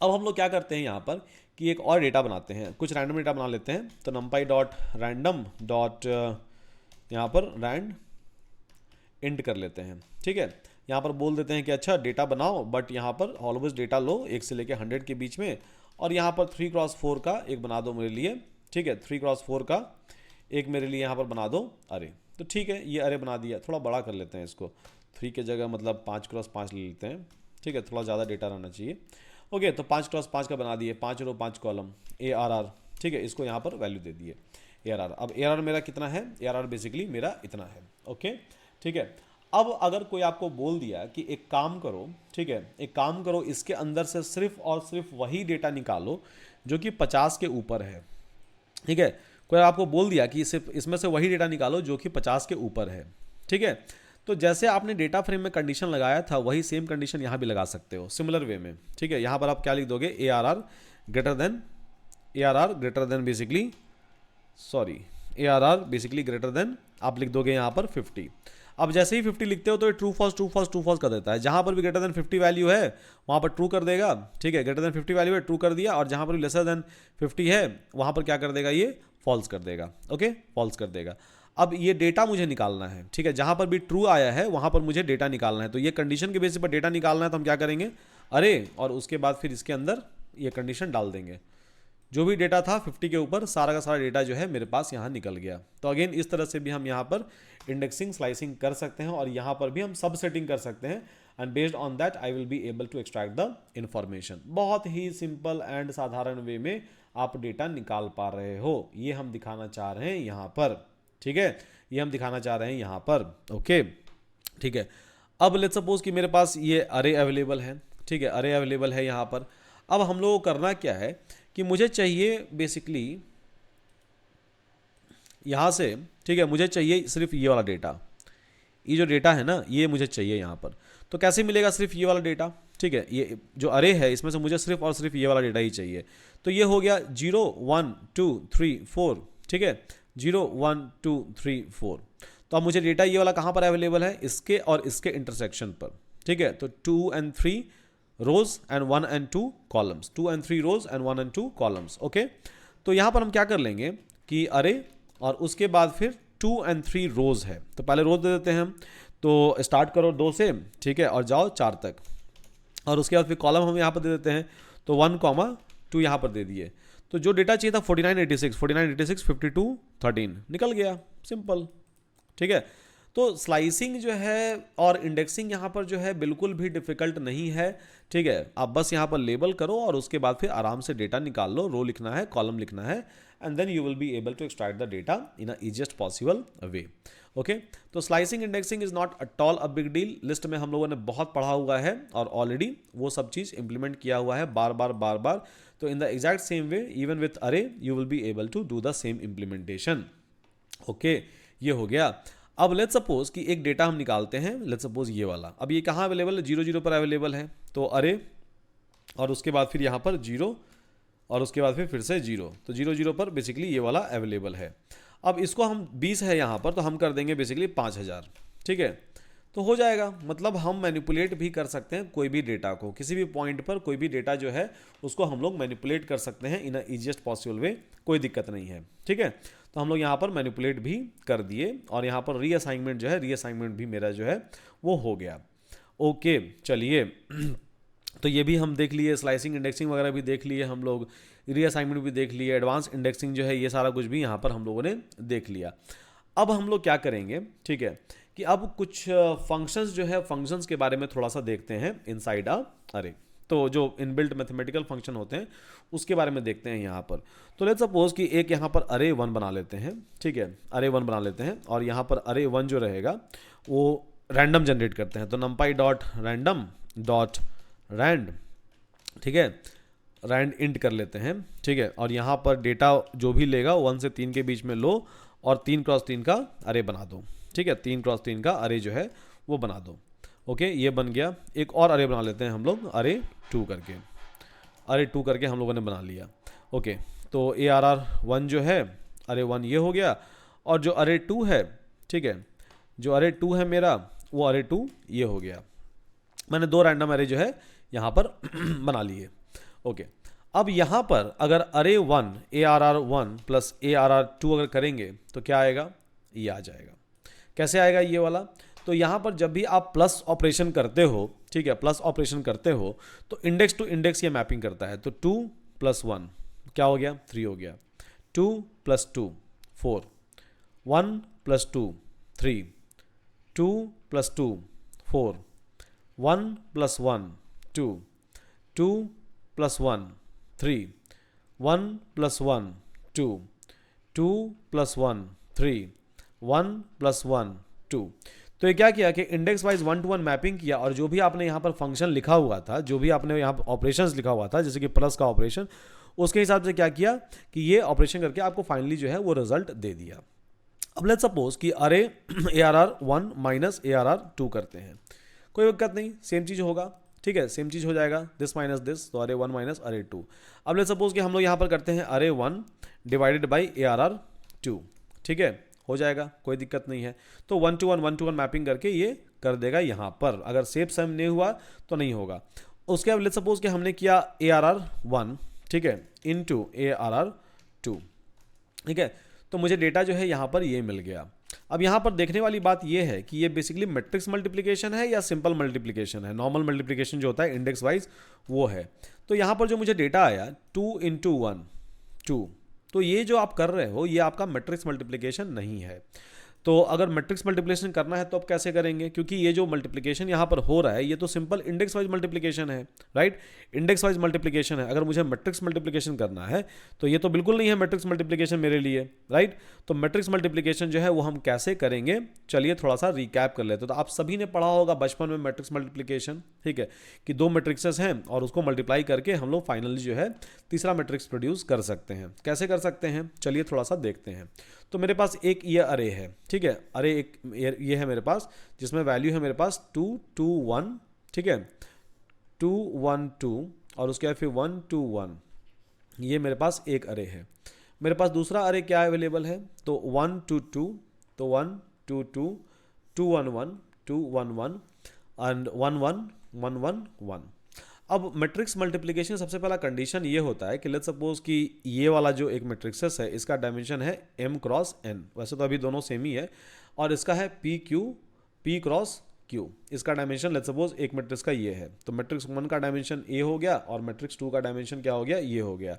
अब हम लोग क्या करते हैं यहाँ पर कि एक और डेटा बनाते हैं, कुछ रैंडम डेटा बना लेते हैं। तो numpy डॉट रैंडम डॉट यहाँ पर रैंड इंड कर लेते हैं। ठीक है, यहाँ पर बोल देते हैं कि अच्छा डेटा बनाओ, बट यहाँ पर ऑलवेज डेटा लो 1 से लेकर 100 के बीच में, और यहाँ पर 3x4 का एक बना दो मेरे लिए। ठीक है, 3x4 का एक मेरे लिए यहाँ पर बना दो अरे। तो ठीक है, ये अरे बना दिया, थोड़ा बड़ा कर लेते हैं इसको, 3 की जगह मतलब 5x5 ले लेते हैं। ठीक है, थोड़ा ज़्यादा डेटा रहना चाहिए। ओके, तो 5x5 का बना दिए, 5 रो 5 कॉलम ARR। ठीक है, इसको यहाँ पर वैल्यू दे दिए ARR। अब ARR मेरा कितना है, ARR बेसिकली मेरा इतना है। ओके ठीक है, अब अगर कोई आपको बोल दिया कि एक काम करो, ठीक है एक काम करो, इसके अंदर से सिर्फ और सिर्फ वही डेटा निकालो जो कि 50 के ऊपर है। ठीक है, कोई आपको बोल दिया कि सिर्फ इसमें से वही डेटा निकालो जो कि 50 के ऊपर है। ठीक है, तो जैसे आपने डेटा फ्रेम में कंडीशन लगाया था वही सेम कंडीशन यहाँ भी लगा सकते हो सिमिलर वे में। ठीक है, यहाँ पर आप क्या लिख दोगे, ARR greater than basically ARR basically greater than आप लिख दोगे यहाँ पर 50। अब जैसे ही 50 लिखते हो तो ये ट्रू फॉल्स कर देता है। जहाँ पर भी ग्रेटर देन 50 वैल्यू है वहाँ पर ट्रू कर देगा। ठीक है, ग्रेटर देन 50 वैल्यू है ट्रू कर दिया, और जहाँ पर भी लेसर देन 50 है वहाँ पर क्या कर देगा, ये फॉल्स कर देगा। ओके, फॉल्स कर देगा। अब ये डेटा मुझे निकालना है। ठीक है, जहाँ पर भी ट्रू आया है वहाँ पर मुझे डेटा निकालना है, तो ये कंडीशन के बेसिस पर डेटा निकालना है, तो हम क्या करेंगे अरे, और उसके बाद फिर इसके अंदर ये कंडीशन डाल देंगे। जो भी डेटा था 50 के ऊपर सारा का सारा डेटा जो है मेरे पास यहाँ निकल गया। तो अगेन इस तरह से भी हम यहाँ पर इंडेक्सिंग स्लाइसिंग कर सकते हैं और यहाँ पर भी हम सब सेटिंग कर सकते हैं, and based on that I will be able to extract the information. बहुत ही सिंपल एंड साधारण वे में आप डेटा निकाल पा रहे हो, ये हम दिखाना चाह रहे हैं यहाँ पर। ठीक है, ये हम दिखाना चाह रहे हैं यहाँ पर। ओके ठीक है, अब लेट्स सपोज कि मेरे पास ये अरे अवेलेबल है। ठीक है, अरे अवेलेबल है यहाँ पर। अब हम लोगों को करना क्या है कि मुझे चाहिए बेसिकली यहाँ से, ठीक है, मुझे चाहिए सिर्फ ये वाला डेटा, ये जो डेटा है ना ये मुझे चाहिए यहाँ पर। तो कैसे मिलेगा सिर्फ ये वाला डेटा, ठीक है, ये जो अरे है इसमें से मुझे सिर्फ और सिर्फ ये वाला डेटा ही चाहिए। तो ये हो गया 0 1 2 3 4, ठीक है, 0 1 2 3 4। तो अब मुझे डेटा ये वाला कहाँ पर अवेलेबल है, इसके और इसके इंटरसेक्शन पर, ठीक है। तो 2 and 3 rows and 1 and 2 columns, 2 and 3 rows and 1 and 2 columns, okay. तो यहाँ पर हम क्या कर लेंगे कि अरे और उसके बाद फिर 2 and 3 रोज है, तो पहले रोज दे देते हैं हम। तो स्टार्ट करो 2 से, ठीक है, और जाओ 4 तक, और उसके बाद फिर कॉलम हम यहाँ पर दे देते हैं। तो 1 2 यहाँ पर दे दिए। तो जो डेटा चाहिए था 49 86 52 13 निकल गया, सिंपल, ठीक है। तो स्लाइसिंग जो है और इंडेक्सिंग यहाँ पर जो है बिल्कुल भी डिफिकल्ट नहीं है, ठीक है। आप बस यहाँ पर लेबल करो और उसके बाद फिर आराम से डेटा निकाल लो, रो लिखना है, कॉलम लिखना है, and then you will be able to extract the data in a easiest possible way, okay. तो slicing indexing is not at all a big deal. List में हम लोगों ने बहुत पढ़ा हुआ है और ऑलरेडी वो सब चीज़ इंप्लीमेंट किया हुआ है बार बार। तो in the exact same way even with array you will be able to do the same implementation, okay. ये हो गया। अब लेट्स सपोज कि एक डेटा हम निकालते हैं, लेट्स सपोज ये वाला। अब ये कहाँ अवेलेबल है, 0 0 पर अवेलेबल है। तो अरे और उसके बाद फिर यहाँ पर 0 और उसके बाद फिर से 0, तो 0 0 पर बेसिकली ये वाला अवेलेबल है। अब इसको हम 20 है यहाँ पर, तो हम कर देंगे बेसिकली 5000, ठीक है। तो हो जाएगा, मतलब हम मैनिपुलेट भी कर सकते हैं कोई भी डेटा को, किसी भी पॉइंट पर कोई भी डेटा जो है उसको हम लोग मैनिपुलेट कर सकते हैं इन अ ईजिएस्ट पॉसिबल वे, कोई दिक्कत नहीं है, ठीक है। तो हम लोग यहाँ पर मैनिपुलेट भी कर दिए और यहाँ पर रीअसाइनमेंट जो है, रीअसाइनमेंट भी मेरा जो है वो हो गया, ओके। चलिए तो ये भी हम देख लिए, स्लाइसिंग इंडेक्सिंग वगैरह भी देख लिए हम लोग, रीअसाइनमेंट भी देख लिए, एडवांस इंडेक्सिंग जो है ये सारा कुछ भी यहाँ पर हम लोगों ने देख लिया। अब हम लोग क्या करेंगे, ठीक है, कि अब कुछ फंक्शंस जो है, फंक्शंस के बारे में थोड़ा सा देखते हैं इनसाइड अ अरे। तो जो इनबिल्ट मैथमेटिकल फंक्शन होते हैं उसके बारे में देखते हैं यहाँ पर। तो लेट्स सपोज कि एक यहाँ पर अरे 1 बना लेते हैं, ठीक है, अरे 1 बना लेते हैं, और यहाँ पर अरे 1 जो रहेगा वो रैंडम जनरेट करते हैं। तो numpy dot random dot rand, ठीक है, रैंड इंट कर लेते हैं, ठीक है। और यहाँ पर डेटा जो भी लेगा 1 से 3 के बीच में लो और 3 क्रॉस 3 का अरे बना दो, ठीक है, 3 क्रॉस 3 का अरे जो है वो बना दो, ओके। ये बन गया। एक और अरे बना लेते हैं हम लोग, अरे 2 करके, अरे 2 करके हम लोगों ने बना लिया, ओके। तो ARR1 जो है, अरे 1 ये हो गया, और जो अरे 2 है, ठीक है, जो अरे 2 है मेरा वो अरे 2 ये हो गया। मैंने 2 रैंडम अरे जो है यहाँ पर बना लिए, ओके। अब यहाँ पर अगर अरे 1 ARR1 प्लस ARR2 अगर करेंगे तो क्या आएगा, ये आ जाएगा। कैसे आएगा ये वाला, तो यहाँ पर जब भी आप प्लस ऑपरेशन करते हो, ठीक है, प्लस ऑपरेशन करते हो तो इंडेक्स टू इंडेक्स ये मैपिंग करता है। तो 2 + 1 क्या हो गया, 3 हो गया, 2 + 2 4, 1 + 2 3, 2 + 2 4, 1 + 1 2, 2 + 1 3, 1 + 1 2, 2 + 1 3, 1 + 1 2। तो ये क्या किया कि इंडेक्स वाइज 1 to 1 मैपिंग किया, और जो भी आपने यहाँ पर फंक्शन लिखा हुआ था, जो भी आपने यहाँ पर ऑपरेशंस लिखा हुआ था, जैसे कि प्लस का ऑपरेशन, उसके हिसाब से क्या किया कि ये ऑपरेशन करके आपको फाइनली जो है वो रिजल्ट दे दिया। अब लेट्स सपोज कि अरे ARR1 माइनस ARR2 करते हैं, कोई दिक्कत नहीं, सेम चीज़ होगा, ठीक है, सेम चीज़ हो जाएगा, दिस माइनस दिस, तो अरे 1 माइनस अरे 2। अब लेट्स सपोज कि हम लोग यहाँ पर करते हैं अरे 1 डिवाइडेड बाई ARR2, ठीक है, हो जाएगा, कोई दिक्कत नहीं है। तो 1 to 1 मैपिंग करके ये कर देगा यहाँ पर, अगर सेम सेम नहीं हुआ तो नहीं होगा। उसके बाद लेट्स सपोज कि हमने किया ARR1, ठीक है, इनटू ARR2, ठीक है, तो मुझे डेटा जो है यहाँ पर ये मिल गया। अब यहाँ पर देखने वाली बात ये है कि ये बेसिकली मैट्रिक्स मल्टीप्लिकेशन है या सिंपल मल्टीप्लिकेशन है। नॉर्मल मल्टीप्लिकेशन जो होता है इंडेक्स वाइज वो है। तो यहाँ पर जो मुझे डेटा आया 2 × 1 2, तो ये जो आप कर रहे हो ये आपका मैट्रिक्स मल्टीप्लिकेशन नहीं है। तो अगर मैट्रिक्स मल्टीप्लिकेशन करना है तो आप कैसे करेंगे, क्योंकि ये जो मल्टीप्लिकेशन यहाँ पर हो रहा है ये तो सिंपल इंडेक्स वाइज मल्टीप्लिकेशन है, राइट, इंडेक्स वाइज मल्टीप्लिकेशन है। अगर मुझे मैट्रिक्स मल्टीप्लिकेशन करना है तो ये तो बिल्कुल नहीं है मैट्रिक्स मल्टीप्लिकेशन मेरे लिए, राइट। तो मैट्रिक्स मल्टीप्लिकेशन जो है वो हम कैसे करेंगे, चलिए थोड़ा सा रिकैप कर लेते हैं। तो आप सभी ने पढ़ा होगा बचपन में मैट्रिक्स मल्टीप्लिकेशन, ठीक है, कि दो मैट्रिक्सेस हैं और उसको मल्टीप्लाई करके हम लोग फाइनली जो है तीसरा मैट्रिक्स प्रोड्यूस कर सकते हैं। कैसे कर सकते हैं, चलिए थोड़ा सा देखते हैं। तो मेरे पास एक ये अरे है, ठीक है, अरे एक ये है मेरे पास, जिसमें वैल्यू है मेरे पास 2 2 1, ठीक है, 2 1 2 और उसके बाद फिर 1 2 1, ये मेरे पास एक अरे है। मेरे पास दूसरा अरे क्या अवेलेबल है, तो 1 2 2, तो 1 2 2, 2 1 1, 2 1 1 एंड 1 1 1 1 1। अब मैट्रिक्स मल्टीप्लिकेशन सबसे पहला कंडीशन ये होता है कि लेट्स सपोज कि ये वाला जो एक मैट्रिक्सेस है इसका डायमेंशन है m क्रॉस n, वैसे तो अभी दोनों सेम ही है, और इसका है p क्रॉस q। इसका डायमेंशन लेट्स सपोज एक मैट्रिक्स का ये है, तो मैट्रिक्स 1 का डायमेंशन a हो गया और मैट्रिक्स 2 का डायमेंशन क्या हो गया, ये हो गया।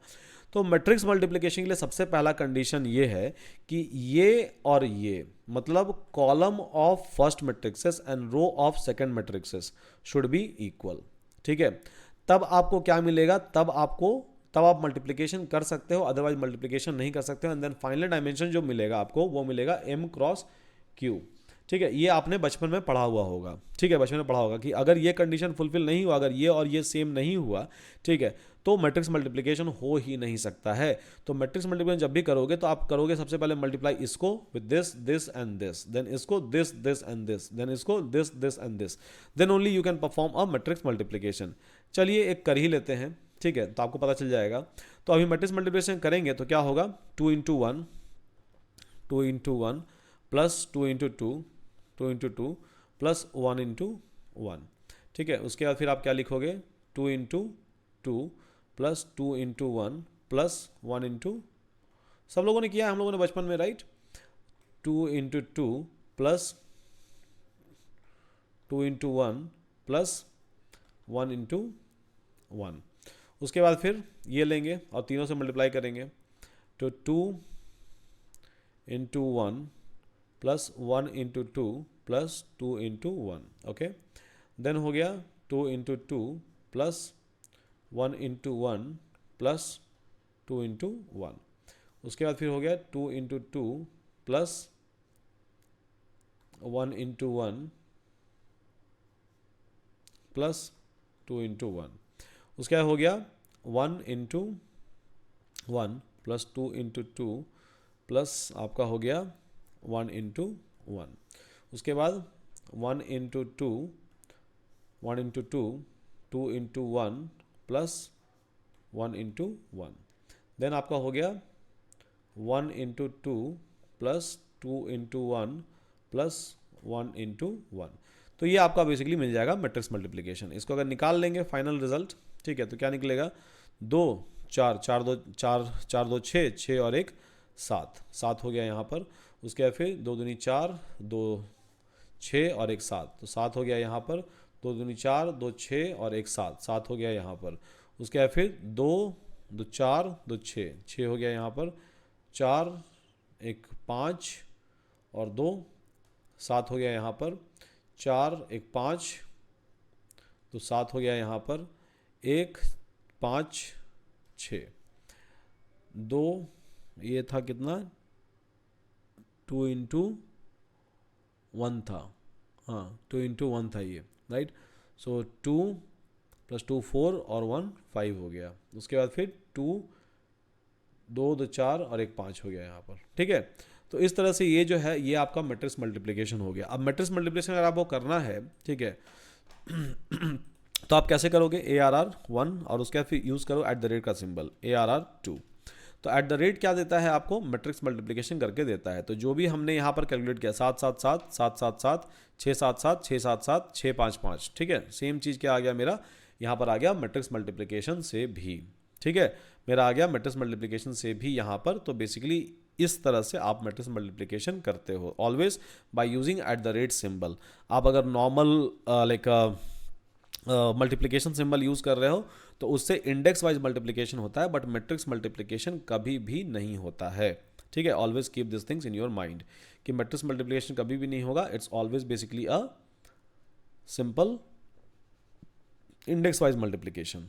तो मैट्रिक्स मल्टीप्लिकेशन के लिए सबसे पहला कंडीशन ये है कि ये और ये मतलब column of first matrices and row of second matrices should be equal, ठीक है। तब आपको क्या मिलेगा, तब आप मल्टीप्लिकेशन कर सकते हो, अदरवाइज मल्टीप्लिकेशन नहीं कर सकते हो। एंड देन फाइनल डायमेंशन जो मिलेगा आपको वो मिलेगा m क्रॉस q, ठीक है। ये आपने बचपन में पढ़ा हुआ होगा, ठीक है, बचपन में पढ़ा होगा कि अगर ये कंडीशन फुलफिल नहीं हुआ, अगर ये और ये सेम नहीं हुआ, ठीक है, तो मैट्रिक्स मल्टीप्लिकेशन हो ही नहीं सकता है। तो मैट्रिक्स मल्टीप्लिकेशन जब भी करोगे तो आप करोगे सबसे पहले मल्टीप्लाई इसको with this this and this, then इसको this this and this, then इसको this this and this, then only you can perform a matrix multiplication. चलिए एक कर ही लेते हैं, ठीक है, तो आपको पता चल जाएगा। तो अभी मैट्रिक्स मल्टीप्लिकेशन करेंगे तो क्या होगा, 2 into 1 2 into 1 plus 2 into 2 2 into 2 plus 1 into 1, ठीक है। उसके बाद फिर आप क्या लिखोगे, 2 into 2 plus 2 into 1 plus 1 into, सब लोगों ने किया है हम लोगों ने बचपन में, right, 2 into 2 plus 2 into 1 plus 1 into 1। उसके बाद फिर ये लेंगे और तीनों से मल्टीप्लाई करेंगे, तो 2 into 1 plus 1 into 2 plus 2 into 1, okay. Then हो गया 2 into 2 plus 1 into 1 plus 2 into 1। उसके बाद फिर हो गया 2 into 2 plus 1 into 1 plus 2 into 1। उसके बाद हो गया 1 इंटू 1 प्लस 2 इंटू 2 प्लस आपका हो गया 1 इंटू 1। उसके बाद 1 into 2 1 into 2 2 into 1 plus 1 into 1। Then आपका हो गया 1 into 2 plus 2 into 1 plus 1 into 1। तो ये आपका बेसिकली मिल जाएगा मैट्रिक्स मल्टीप्लिकेशन। इसको अगर निकाल लेंगे फाइनल रिजल्ट, ठीक है, तो क्या निकलेगा, 2 4 4 2 4 4 2 6 6 और 1 7 7 हो गया यहाँ पर। उसके बाद फिर 2 दूनी 4 2 6 और 1 7, तो 7 हो गया यहाँ पर, 2 दूनी 4 2 6 और 1 7 7 हो गया यहाँ पर। उसके बाद फिर 2 2 4 2 6 6 हो गया यहाँ पर, 4 1 5 और 2 7 हो गया यहाँ पर, 4 1 5 तो 7 हो गया यहाँ पर, 1 5 6 2, ये था कितना, 2 इंटू 1 था, हाँ 2 इंटू 1 था ये, राइट। सो 2 प्लस 2 4 और 1 5 हो गया। उसके बाद फिर 2 2 2 4 और 1 5 हो गया यहाँ पर, ठीक है। तो इस तरह से ये जो है ये आपका मैट्रिक्स मल्टीप्लिकेशन हो गया। अब मैट्रिक्स मल्टीप्लिकेशन अगर आपको करना है, ठीक है, तो आप कैसे करोगे, ARR 1 और उसके बाद फिर यूज़ करो @ का सिंबल, ARR 2। तो @ क्या देता है आपको, मैट्रिक्स मल्टीप्लिकेशन करके देता है। तो जो भी हमने यहाँ पर कैलकुलेट किया 7 7 7 7 7 7 6 7 7 6 7 7 6 5 5, ठीक है, सेम चीज़ क्या आ गया मेरा यहाँ पर आ गया मैट्रिक्स मल्टीप्लिकेशन से भी, ठीक है, मेरा आ गया मैट्रिक्स मल्टीप्लिकेशन से भी यहाँ पर। तो बेसिकली इस तरह से आप मैट्रिक्स मल्टीप्लिकेशन करते हो ऑलवेज बाय यूजिंग @ सिंबल। आप अगर normal like multiplication symbol use कर रहे हो तो उससे इंडेक्स वाइज मल्टीप्लिकेशन होता है, बट मैट्रिक्स मल्टीप्लिकेशन कभी भी नहीं होता है। ठीक है, always keep this things in your mind कि मैट्रिक्स मल्टीप्लिकेशन कभी भी नहीं होगा, it's always basically a simple index wise multiplication.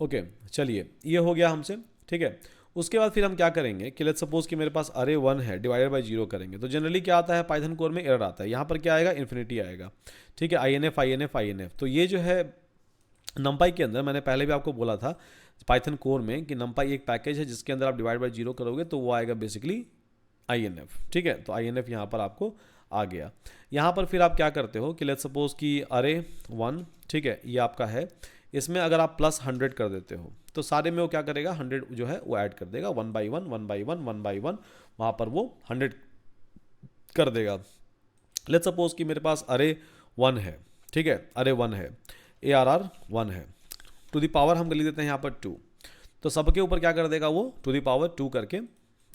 Okay, चलिए ये हो गया हमसे। ठीक है, उसके बाद फिर हम क्या करेंगे कि लेट्स सपोज कि मेरे पास अरे 1 है, डिवाइडेड बाय 0 करेंगे तो जनरली क्या आता है पाइथन कोर में एरर आता है। यहाँ पर क्या आएगा, इन्फिनिटी आएगा। ठीक है, INF INF INF। तो ये जो है नमपाई के अंदर, मैंने पहले भी आपको बोला था पाइथन कोर में कि नमपाई एक पैकेज है जिसके अंदर आप डिवाइड बाय 0 करोगे तो वो आएगा बेसिकली INF। ठीक है, तो INF यहाँ पर आपको आ गया। यहाँ पर फिर आप क्या करते हो कि लेट्स सपोज कि अरे 1, ठीक है, ये आपका है, इसमें अगर आप प्लस 100 कर देते हो तो सारे में वो क्या करेगा, 100 जो है वो ऐड कर देगा, 1 by 1 1 by 1 1 by 1, वहाँ पर वो 100 कर देगा। लेट्स सपोज कि मेरे पास अरे 1 है। ठीक है, अरे 1 है, ARR 1 है, टू द पावर हम लिख देते हैं यहाँ पर 2, तो सबके ऊपर क्या कर देगा वो टू द पावर 2 करके।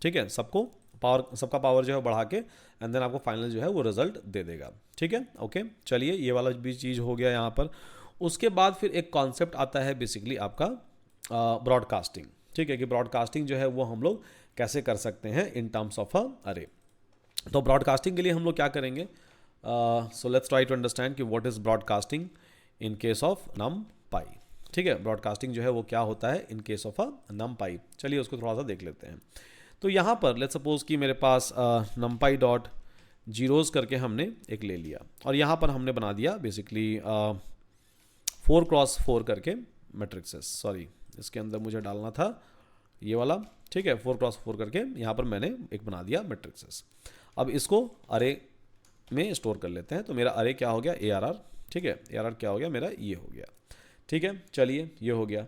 ठीक है, सबका पावर जो है बढ़ा के एंड देन आपको फाइनल जो है वो रिजल्ट दे देगा। ठीक है, ओके, चलिए ये वाला भी चीज़ हो गया यहाँ पर। उसके बाद फिर एक कॉन्सेप्ट आता है बेसिकली आपका ब्रॉडकास्टिंग। ठीक है, कि ब्रॉडकास्टिंग जो है वो हम लोग कैसे कर सकते हैं इन टर्म्स ऑफ अ अरे। तो ब्रॉडकास्टिंग के लिए हम लोग क्या करेंगे, so let's try to understand कि what is broadcasting in case of NumPy। ठीक है, ब्रॉडकास्टिंग जो है वो क्या होता है इन केस ऑफ अ NumPy। चलिए उसको थोड़ा सा देख लेते हैं। तो यहाँ पर लेट्स सपोज कि मेरे पास NumPy डॉट जीरोज़ करके हमने एक ले लिया और यहाँ पर हमने बना दिया बेसिकली 4x4 करके मैट्रिक्सेस। सॉरी, इसके अंदर मुझे डालना था ये वाला। ठीक है, 4x4 करके यहाँ पर मैंने एक बना दिया मैट्रिक्सेस। अब इसको अरे में स्टोर कर लेते हैं। तो मेरा अरे क्या हो गया, ARR। ठीक है, ARR क्या हो गया मेरा, ये हो गया। ठीक है, चलिए ये हो गया।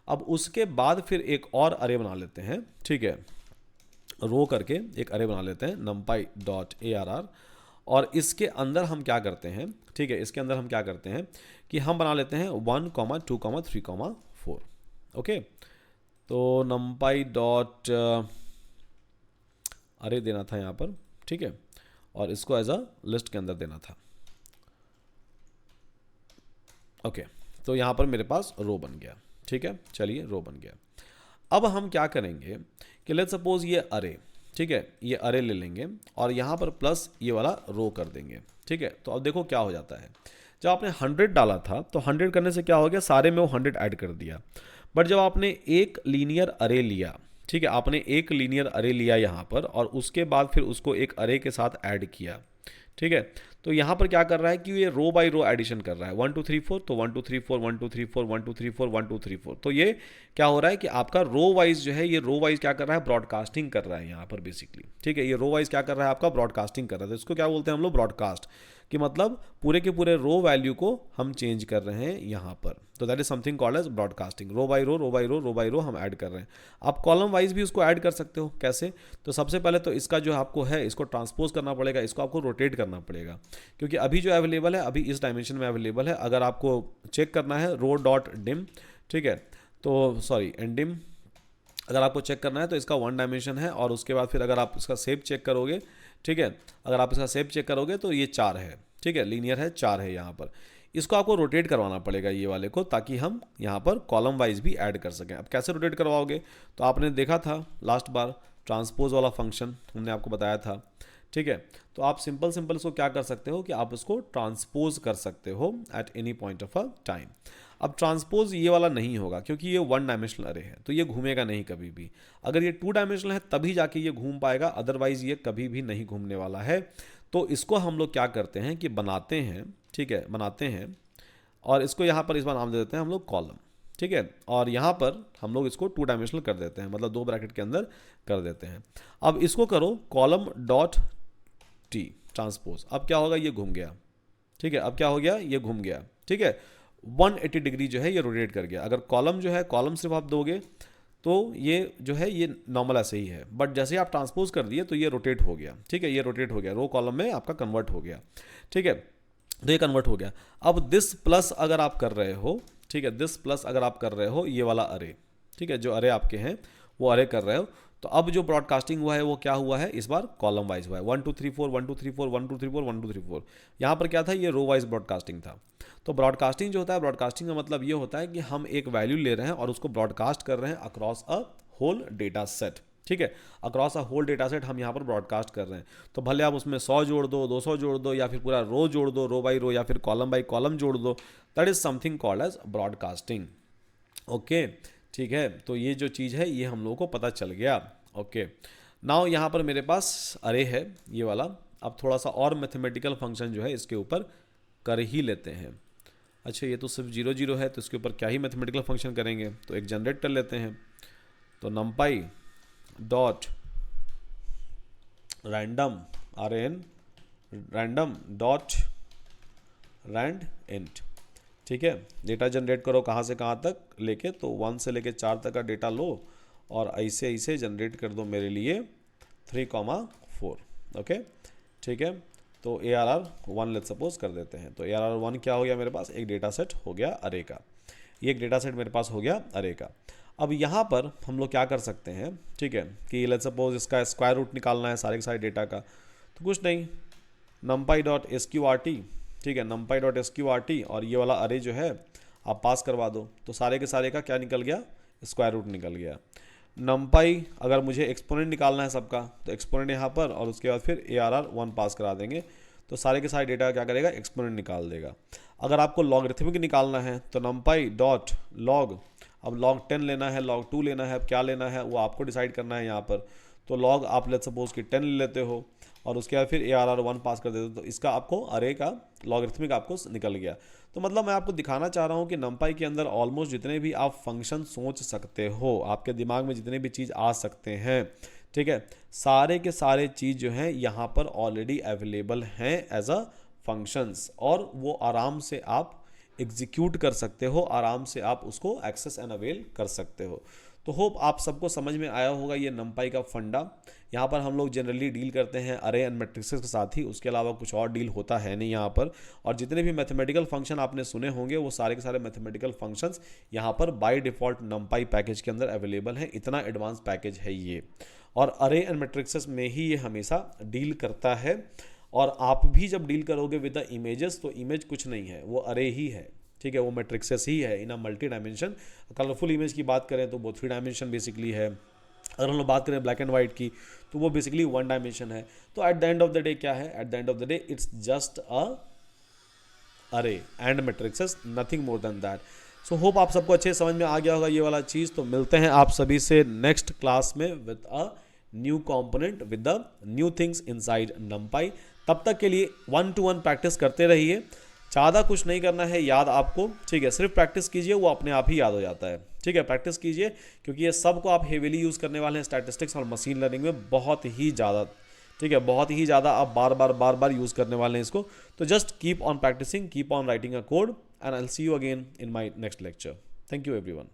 अब उसके बाद फिर एक और अरे बना लेते हैं। ठीक है, रो करके एक अरे बना लेते हैं numpy डॉट ARR, और इसके अंदर हम क्या करते हैं, ठीक है, इसके अंदर हम क्या करते हैं कि हम बना लेते हैं 1, 2, 3, 4। ओके, तो numpy डॉट अरे देना था यहाँ पर। ठीक है, और इसको एज अ लिस्ट के अंदर देना था। ओके, तो यहाँ पर मेरे पास रो बन गया। ठीक है, चलिए रो बन गया। अब हम क्या करेंगे कि लेट्स सपोज ये अरे, ठीक है, ये अरे ले लेंगे और यहाँ पर प्लस ये वाला रो कर देंगे। ठीक है, तो अब देखो क्या हो जाता है, जब आपने 100 डाला था तो 100 करने से क्या हो गया, सारे में वो 100 ऐड कर दिया। बट जब आपने एक लीनियर अरे लिया, ठीक है, आपने एक लीनियर अरे लिया यहाँ पर और उसके बाद फिर उसको एक अरे के साथ ऐड किया। ठीक है, तो यहाँ पर क्या कर रहा है कि ये रो बाय रो एडिशन कर रहा है, 1 2 3 4, तो 1 2 3 4 1 2 3 4 1 2 3 4 1 2 3 4। तो ये क्या हो रहा है कि आपका रो वाइज जो है, ये रो वाइज क्या कर रहा है, ब्रॉडकास्टिंग कर रहा है यहाँ पर बेसिकली। ठीक है, ये रो वाइज क्या कर रहा है आपका, ब्रॉडकास्टिंग कर रहा है। तो इसको क्या बोलते हैं हम लोग, ब्रॉडकास्ट, कि मतलब पूरे के पूरे रो वैल्यू को हम चेंज कर रहे हैं यहाँ पर। तो that is something called as broadcasting. Row by row, row by row, row by row हम ऐड कर रहे हैं। आप कॉलम वाइज भी उसको ऐड कर सकते हो। कैसे, तो सबसे पहले तो इसका जो आपको है इसको ट्रांसपोज करना पड़ेगा, इसको आपको रोटेट करना पड़ेगा, क्योंकि अभी जो अवेलेबल है अभी इस डायमेंशन में अवेलेबल है। अगर आपको चेक करना है रो डॉट डिम, ठीक है, तो सॉरी एंडिम, अगर आपको चेक करना है तो इसका 1 डायमेंशन है। और उसके बाद फिर अगर आप इसका शेप चेक करोगे, ठीक है, अगर आप इसका शेप चेक करोगे तो ये 4 है। ठीक है, लीनियर है, 4 है यहाँ पर। इसको आपको रोटेट करवाना पड़ेगा ये वाले को, ताकि हम यहाँ पर कॉलम वाइज भी ऐड कर सकें। अब कैसे रोटेट करवाओगे, तो आपने देखा था लास्ट बार ट्रांसपोज वाला फंक्शन हमने आपको बताया था। ठीक है, तो आप सिंपल इसको क्या कर सकते हो कि आप इसको ट्रांसपोज कर सकते हो at any point of a time. अब ट्रांसपोज ये वाला नहीं होगा क्योंकि ये 1 डायमेंशनल अरे है, तो ये घूमेगा नहीं कभी भी। अगर ये 2 डायमेंशनल है तभी जाके ये घूम पाएगा, अदरवाइज ये कभी भी नहीं घूमने वाला है। तो इसको हम लोग क्या करते हैं कि बनाते हैं, ठीक है, बनाते हैं और इसको यहाँ पर इस बार नाम दे देते हैं हम लोग कॉलम। ठीक है, और यहाँ पर हम लोग इसको 2 डायमेंशनल कर देते हैं, मतलब 2 ब्रैकेट के अंदर कर देते हैं। अब इसको करो कॉलम डॉट टी ट्रांसपोज। अब क्या होगा, ये घूम गया। ठीक है, अब क्या हो गया, ये घूम गया। ठीक है, 180 डिग्री जो है ये रोटेट कर गया। अगर कॉलम जो है, कॉलम सिर्फ आप दोगे तो ये जो है ये नॉर्मल ऐसे ही है, बट जैसे आप ट्रांसपोज कर दिए तो ये रोटेट हो गया। ठीक है, ये रोटेट हो गया, रो कॉलम में आपका कन्वर्ट हो गया। ठीक है, तो ये कन्वर्ट हो गया। अब दिस प्लस अगर आप कर रहे हो, ठीक है, दिस प्लस अगर आप कर रहे हो ये वाला अरे, ठीक है, जो अरे आपके हैं वो अरे कर रहे हो, तो अब जो ब्रॉडकास्टिंग हुआ है वो क्या हुआ है, इस बार कॉलम वाइज हुआ है, 1 2 3 4 1 2 3 4 1 2 3 4 1 2 3 4। यहाँ पर क्या था, ये रो वाइज ब्रॉडकास्टिंग था। तो ब्रॉडकास्टिंग जो होता है, ब्रॉडकास्टिंग का मतलब ये होता है कि हम एक वैल्यू ले रहे हैं और उसको ब्रॉडकास्ट कर रहे हैं across a whole data set. ठीक है, across a whole data set हम यहाँ पर ब्रॉडकास्ट कर रहे हैं। तो भले आप उसमें 100 जोड़ दो, 200 जोड़ दो, या फिर पूरा रो जोड़ दो, रो बाई रो, या फिर कॉलम बाई कॉलम जोड़ दो, that is something called as broadcasting. Okay, ठीक है, तो ये जो चीज़ है ये हम लोगों को पता चल गया। ओके, नाउ यहाँ पर मेरे पास अरे है ये वाला। अब थोड़ा सा और मैथमेटिकल फंक्शन जो है इसके ऊपर कर ही लेते हैं। अच्छा, ये तो सिर्फ 0 0 है, तो इसके ऊपर क्या ही मैथमेटिकल फंक्शन करेंगे, तो एक जनरेट कर लेते हैं। तो numpy dot random RAN random dot rand int. ठीक है, डेटा जनरेट करो कहाँ से कहाँ तक लेके, तो 1 से लेके 4 तक का डेटा लो और ऐसे ऐसे जनरेट कर दो मेरे लिए 3,4। ओके, ठीक है, तो ARR 1 लेट सपोज कर देते हैं। तो ARR 1 क्या हो गया मेरे पास, एक डेटा सेट हो गया अरे का। ये एक डेटा सेट मेरे पास हो गया अरे का। अब यहाँ पर हम लोग क्या कर सकते हैं, ठीक है, कि लेट सपोज इसका स्क्वायर रूट निकालना है सारे के सारे डेटा का। तो कुछ नहीं, numpy.sqrt, ठीक है, numpy.sqrt, और ये वाला अरे जो है आप पास करवा दो, तो सारे के सारे का क्या निकल गया, स्क्वायर रूट निकल गया। numpy अगर मुझे एक्सपोनेंट निकालना है सबका, तो एक्सपोनेंट यहाँ पर, और उसके बाद फिर ARR 1 पास करा देंगे, तो सारे के सारे डेटा क्या करेगा, एक्सपोनेंट निकाल देगा। अगर आपको लॉगरिथमिक निकालना है तो numpy.log, अब log 10 लेना है, log 2 लेना है, अब क्या लेना है वो आपको डिसाइड करना है यहाँ पर। तो log आप लेट सपोज कि 10 ले लेते हो और उसके बाद फिर ARR 1 पास कर देते हो, तो इसका आपको अरे का लॉगरिथमिक आपको निकल गया। तो मतलब मैं आपको दिखाना चाह रहा हूँ कि numpy के अंदर ऑलमोस्ट जितने भी आप फंक्शन सोच सकते हो, आपके दिमाग में जितने भी चीज़ आ सकते हैं, ठीक है, सारे के सारे चीज़ जो हैं यहाँ पर ऑलरेडी अवेलेबल हैं एज अ फंक्शंस, और वो आराम से आप एग्जीक्यूट कर सकते हो, आराम से आप उसको एक्सेस एंड अवेल कर सकते हो। तो होप आप सबको समझ में आया होगा ये numpy का फंडा। यहाँ पर हम लोग जनरली डील करते हैं अरे एंड मैट्रिक्सेस के साथ ही, उसके अलावा कुछ और डील होता है नहीं यहाँ पर। और जितने भी मैथमेटिकल फंक्शन आपने सुने होंगे वो सारे के सारे मैथमेटिकल फंक्शंस यहाँ पर बाय डिफ़ॉल्ट numpy पैकेज के अंदर अवेलेबल हैं। इतना एडवांस पैकेज है ये, और अरे एंड मैट्रिक्सेस में ही ये हमेशा डील करता है। और आप भी जब डील करोगे विद द इमेजेस, तो इमेज कुछ नहीं है, वो अरे ही है, ठीक है, वो मैट्रिक्सेस ही है in a multi dimension. Colourful image की बात करें तो वो 3 डायमेंशन बेसिकली है। अगर हम लोग बात करें ब्लैक एंड वाइट की, तो वो बेसिकली 1 डायमेंशन है। तो at the end of the day क्या है, at the end of the day it's just a array and matrices, nothing more than that. So hope आप सबको अच्छे समझ में आ गया होगा ये वाला चीज़। तो मिलते हैं आप सभी से नेक्स्ट क्लास में with a new component with the new things inside numpy। तब तक के लिए 1 to 1 प्रैक्टिस करते रहिए, ज़्यादा कुछ नहीं करना है याद आपको, ठीक है, सिर्फ प्रैक्टिस कीजिए, वो अपने आप ही याद हो जाता है। ठीक है, प्रैक्टिस कीजिए, क्योंकि ये सब को आप हेवीली यूज़ करने वाले हैं स्टैटिस्टिक्स और मशीन लर्निंग में बहुत ही ज़्यादा, ठीक है, बहुत ही ज़्यादा आप बार बार यूज़ करने वाले हैं इसको। तो just keep on practicing, keep on writing a code, and I will see you again in my next lecture. Thank you everyone.